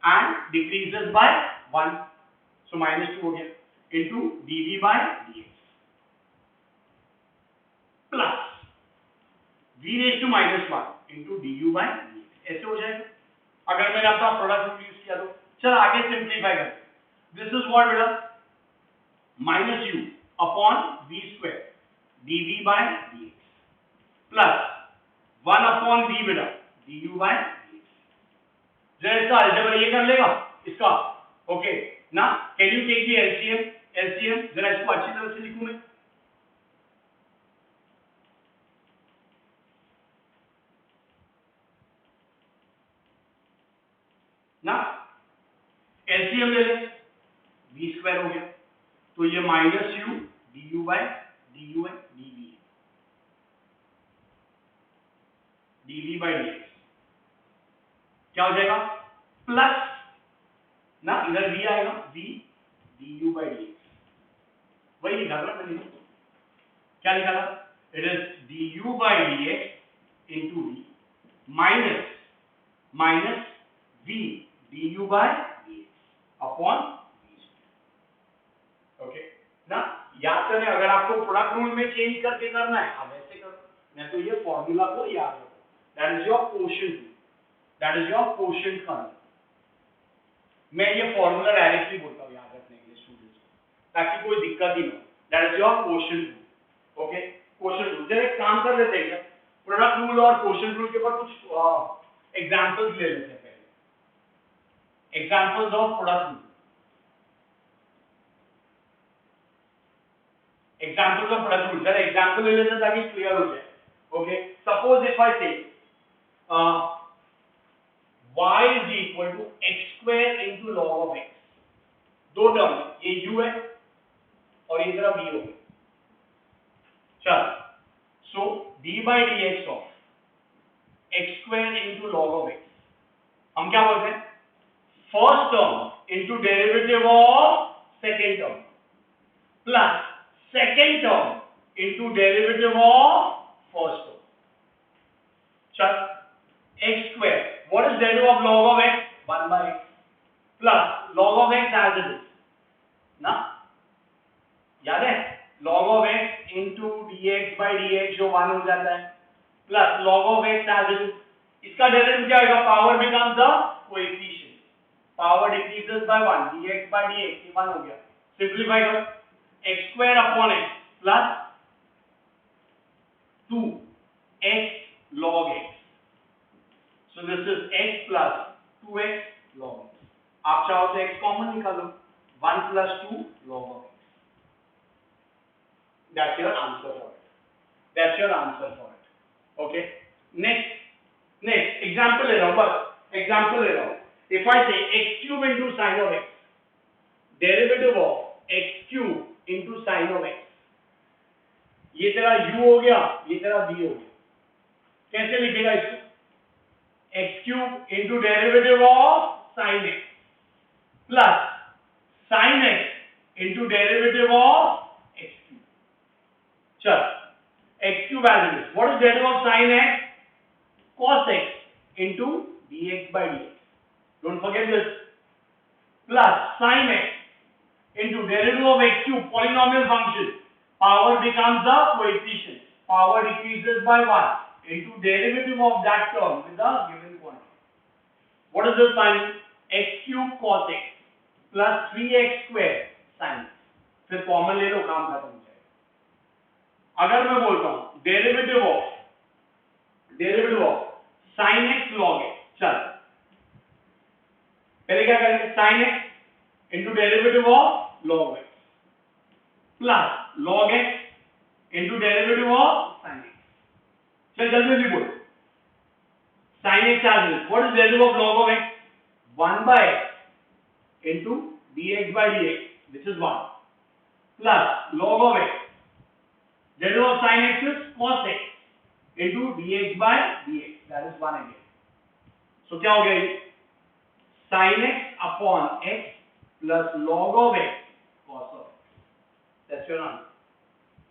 and decreases by 1, so -2 हो गया, into dv by dx plus v raised to -1 into du by dx. ऐसे हो जाएगा अगर मैंने अपना प्रोडक्ट रूल यूज किया तो. चल आगे सिंपलीफाई करते. दिस इज व्हाट बेटा -u upon v square dv by dx plus 1 upon v बेटा du by जरा इसका अलजेब्रा ये कर लेगा इसका. ओके ना. Can you take the LCM जरा इसको अच्छी तरह से लिखूं मैं. ना एलसीएम ले ले. v स्क्वायर हो गया, तो ये -u du by dv by dx क्या हो जाएगा? प्लस ना, इधर v आएगा, v du by dx. वही लिखा था मैंने. क्या लिखा था? It is du by dx into v minus v du by dx upon v. Okay ना. याद करने, अगर आपको प्रोडक्ट रूल में चेंज करके करना है आप ऐसे करो, नहीं तो ये फॉर्मूला को याद रखो. That is your quotient rule. That is your quotient formula. मैं ये फॉर्मूला डायरेक्टली बोलता हूँ याद रखने के लिए स्टूडेंट्स को, ताकि कोई दिक्कत ही ना हो. That is your quotient rule. Okay, quotient rule. जरा एक काम कर लेते हैं क्या, प्रोडक्ट रूल और quotient rule के ऊपर कुछ एग्जांपल्स ले लेते हैं पहले. Examples of product rule. Examples of product rule. जरा एग्जांपल ले लेते हैं ताकि क्लियर हो जाए. ओके. सपोज इफ आई से y is equal to x square into log of x. दो टर्म, ये u है और ये तरफ v हो गया. चल, so d by dx of x square into log of x, हम क्या बोलते हैं? First term into derivative of second term plus second term into derivative of first term. चल, x square, what is derivative of log of x? 1 by x plus log of x as it is ना, याद है log of x into dx by dx जो 1 हो जाता है plus log of x as it is, इसका derivative क्या होगा, power becomes the coefficient, power decreases by 1 dx by dx, ये 1 हो गया, सिंपलीफाई करो x square upon x plus 2x log x, so this is x plus 2x log x, आप चाहो तो x कॉमन निकालो 1 plus 2 log of x, that's your answer for it, that's your answer for it. Okay, next example ले रहा हूँ, बस example ले रहा हूँ, if I say x cube into sin of x, derivative of x cube into sin of x, ये तेरा u हो गया, ये तेरा v हो गया, कैसे लिखेगा इसको, x cube into derivative of sin x plus sin x into derivative of x cube, चल x cube as it is, what is derivative of sin x, cos x into dx by dx, don't forget this, plus sin x into derivative of x cube, polynomial function, power becomes the coefficient, power decreases by 1 into derivative of that term with the given quantity, what is this finally, x cube cos x plus 3x square sin x, फिर common ले लो, काम खत्म हो जाएगा, अगर मैं बोलता हूं derivative of sin x log x, चल पहले क्या करेंगे, sin x into derivative of log x plus log x into derivative of sin x, चल जल्दी जल्दी बोलो, sin x as it is, what is derivative of log of x, 1 by x into dx by dx, this is 1 plus log of x, derivative of sin x is cos x into dx by dx, that is 1 again, so क्या हो गया ये, sin x upon x plus log of x cos of x, that's your answer,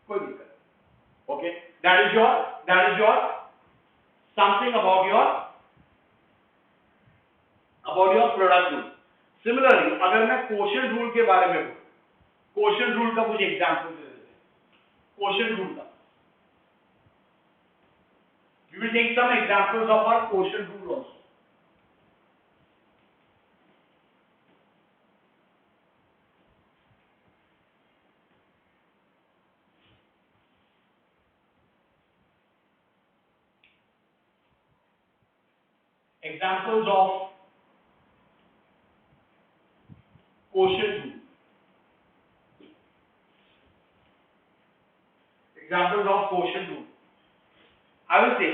कोई दिक्कत, okay, that is your something about your product rule. Similarly, अगर मैं quotient rule के बारे में बोलूं, quotient rule का कुछ एग्जांपल दे देते हैं, quotient rule का, we will take some examples of our quotient rule also. Examples of quotient rule. Examples of quotient rule. I will say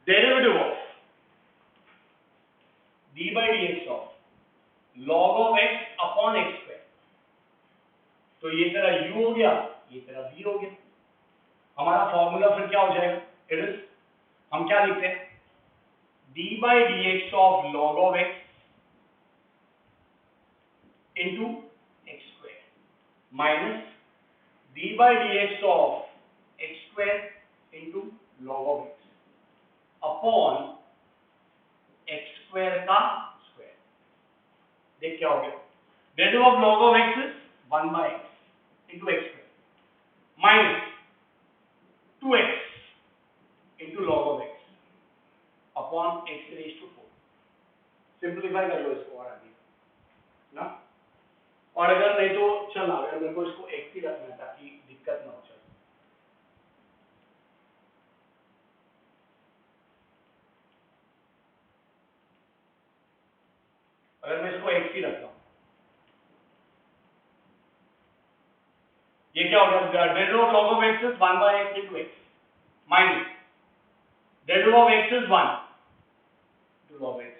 derivative of d by dx of log of x upon x square. तो ये तेरा u हो गया, ये तेरा v हो गया, हमारा फॉर्मूला फिर क्या हो जाएगा, इट इज, हम क्या लिखते हैं, d by dx of log of x into x square minus d by dx of x square into log of x upon x square का square, देख क्या हो गया, derivative of log of x is 1 by x into x square minus 2x into log of x upon x raised to 4, simplify कर लो इसको और आगे ना, और अगर नहीं तो चल, अगर मेरे को इसको x ही रखना है ताकि दिक्कत ना हो, चल अगर मैं इसको x ही रखता हूं, ये क्या हो गया, derivative of log of x is 1 by x into x minus derivative of x is 1 into log x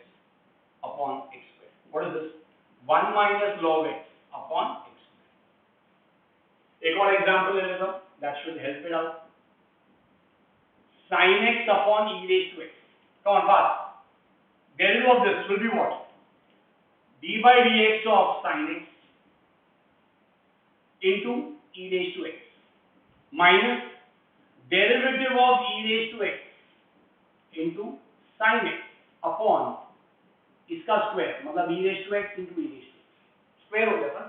upon x square, what is this, 1 minus log x upon x square. एक और example ले लेता हूं, that should help it out, sin x upon e raised to x, come on fast, derivative of this will be what, d by dx of sin x into e raised to x minus derivative of e raised to x into sin x upon इसका square मतलब e raised to x into e raised to x square हो जाता है।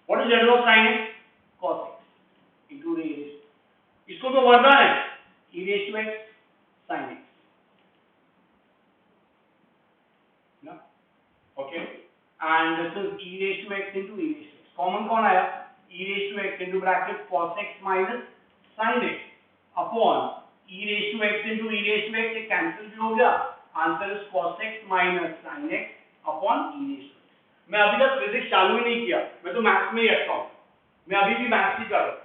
What is derivative of sin x cos x into e raised to, इसको तो वर्धन है e raised to x sin x ना, okay and this is e raised to x into e raised to x, common कौन आया e raised to x into bracket cos x minus sin x upon e raised to x into e raised to x, ये cancel भी हो गया, answer is cos x minus sin x upon e raised to x। मैं अभी तक physics चालू ही नहीं किया, मैं तो मैथ्स में ही रखता हूं, मैं अभी भी मैथ्स ही कर रहा हूं,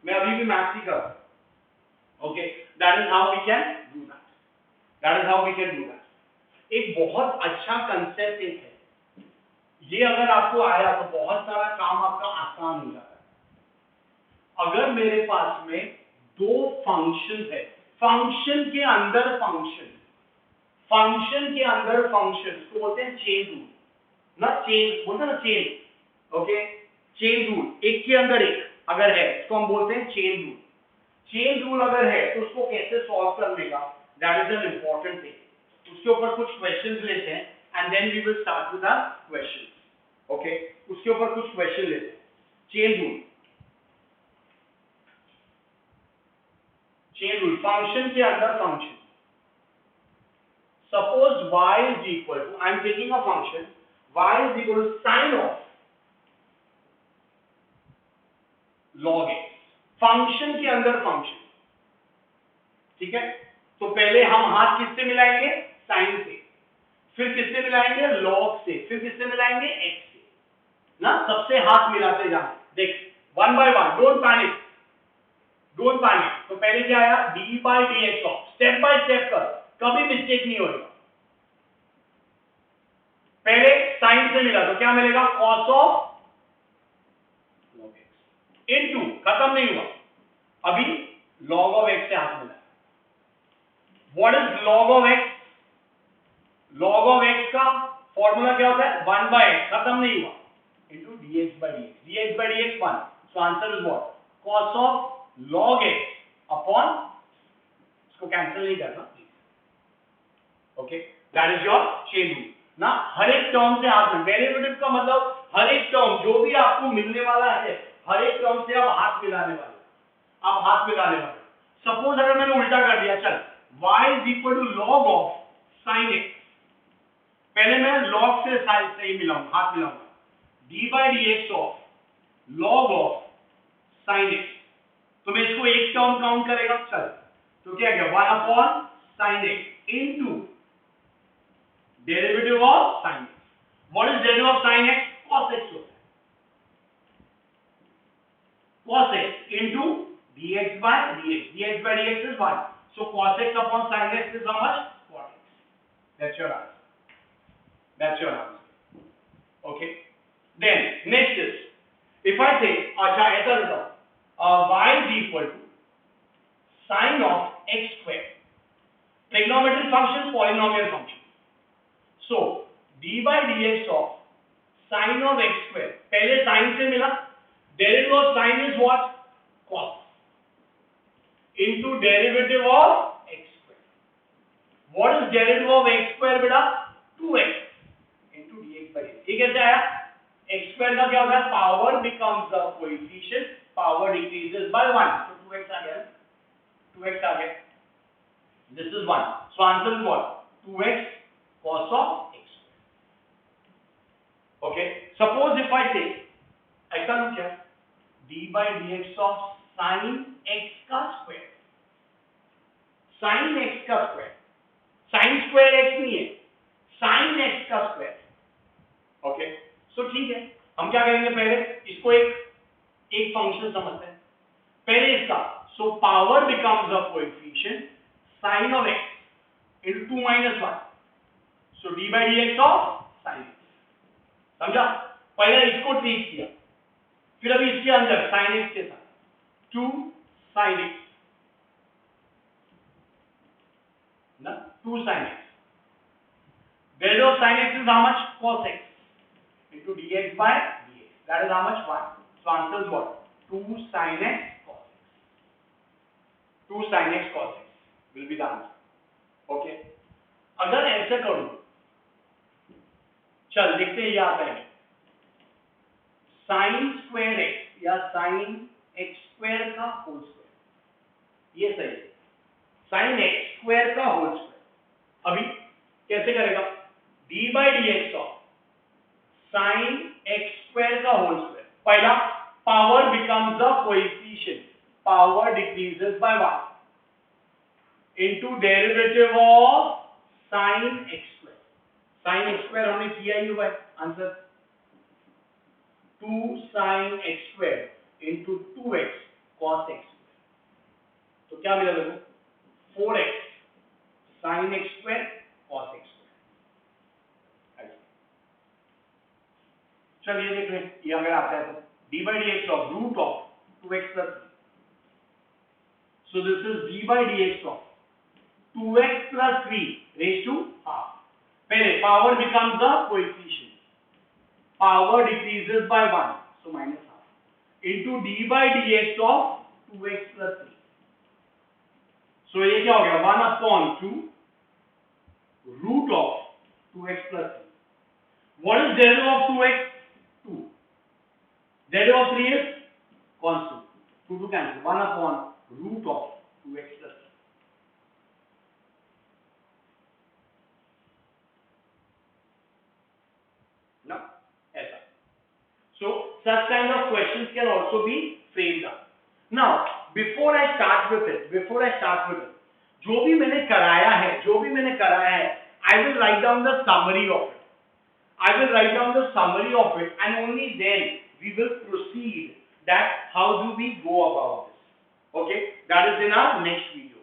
मैं अभी भी मैथ्स ही कर रहा हूं। Okay, that is how we can do that, that is how we can do that. एक बहुत अच्छा कंसेप्ट एक है, ये अगर आपको आया तो बहुत सारा काम आपका आसान हो जाता है। अगर मेरे पास में दो फंक्शन है, फंक्शन के अंदर फंक्शन, फंक्शन के अंदर फंक्शन, इसको बोलते हैं चेन रूल ना, चेन बोलते हैं ना चेन, ओके चेन रूल, एक के अंदर एक अगर है इसको हम बोलते हैं चेन रूल। चेन रूल अगर है तो उसको कैसे सॉल्व करने का, that is an important thing. उसके ऊपर कुछ क्वेश्चंस लेते हैं and then we will start with our questions, okay उसके ऊपर कुछ क्वेश्चन लेते हैं। Chain rule, chain rule function के अंदर function, suppose y is equal to, I am taking a function y is equal to sin of log x, function के अंदर function, ठीक है। तो पहले हम हाथ किससे मिलाएंगे, साइन से, फिर किससे मिलाएंगे, लॉग से, फिर किससे मिलाएंगे, x से ना, सबसे हाथ मिलाते जाना। देख one by one, don't panic, don't panic. तो पहले क्या आया, D by D x of, step by step कर, कभी मिस्टेक नहीं होगा। पहले साइन से मिला तो क्या मिलेगा, cos of log x into, खत्म नहीं हुआ, अभी log ऑफ x से हाथ मिला। What is log of x, log of x का फॉर्मूला क्या होता है, 1 बाय x, खत्म नहीं हुआ, into dx by dx, dx by dx 1, so answer is what, cos of log x upon, इसको कैंसिल नहीं करना please, okay that is your chain rule ना। हर एक टर्म से हाथ में, डेरिवेटिव का मतलब हर एक टर्म जो भी आपको मिलने वाला है, हर एक टर्म से आप हाथ मिलाने वाले, आप हाथ मिलाने वाले। सपोज अगर मैंने उल्टा कर दिया, चल y is equal to log of sin x, पहले मैं log से sin से ही मिलाऊंगा, हाथ मिलाऊंगा, d by dx of log of sin x, तो मैं इसको एक टर्म काउंट करेगा, चल तो क्या गया, 1 upon sin x into derivative of sin x। What is derivative of sin x, cos x होता है, cos x into dx by dx, dx by dx is 1, so cos x upon sin x is how much, cot x, that's your answer, that's your answer, okay। Then next is, if I say, अच्छा ऐसा बताओ, y is equal to sin of x square, trigonometric function, polynomial function, so d by dx of sin of x square, पहले sin से मिला, derivative of sin is what, cos into derivative of x square। what is derivative of x square बेटा, 2x into dx by dx। ये कैसे आया, x square का क्या होता है, power becomes the coefficient, power decreases by 1, so 2x आ गया, 2x आ गया, this is 1, so answer is what, 2x cos of x square, okay। suppose if I say, ऐसा लूं क्या, d by dx of sin x का square, sin x का square, sin square x नहीं है, sin x का square, okay so ठीक है। हम क्या करेंगे, पहले इसको एक फंक्शन समझते हैं, पहले इसका, so power becomes the coefficient sin of x into 2 minus 1, so d by dx of sin x, समझा। पहले इसको ट्रीट किया, फिर अभी इसके अंदर sin x के साथ 2 sin x ना, 2 sin x, derivative of sin x is how much, cos x into dx by dx, that is how much, 1, so answer is what, 2 sin x cos x, 2 sin x cos x will be the answer, okay। अगर ऐसे करूं, चल देखते हैं ये आता है sine square x या साइन एक्स स्क्वायर का होल स्क्वायर, ये सही है, साइन एक्स स्क्वायर का होल स्क्वायर। अभी कैसे करेगा, D by D x of sine x square का होल स्क्वायर, पहला power becomes the coefficient, power decreases by 1 into derivative of sine x square, sine x square हमने किया ही हुआ है, answer 2 sin x square into 2x cos x square, तो क्या मिला देखो 4x sin x square cos x square। चलिए देख लें ये अगर आता है तो d by dx of root of 2x plus 3, so this is d by dx of 2x plus 3 raised to half, पहले power becomes the coefficient, power decreases by 1, so minus half into d by dx of 2x plus 3, so ये क्या हो गया 1 upon 2 root of 2x plus 3, what is derivative of 2x, 2, derivative of 3 is constant, 2 to cancel, 1 upon root of 2x plus 3, now ऐसा, so such kind of questions can also be framed up. Now before I start with it, जो भी मैंने कराया है, I will write down the summary of it, and only then we will proceed that how do we go about this. Okay, that is in our next video,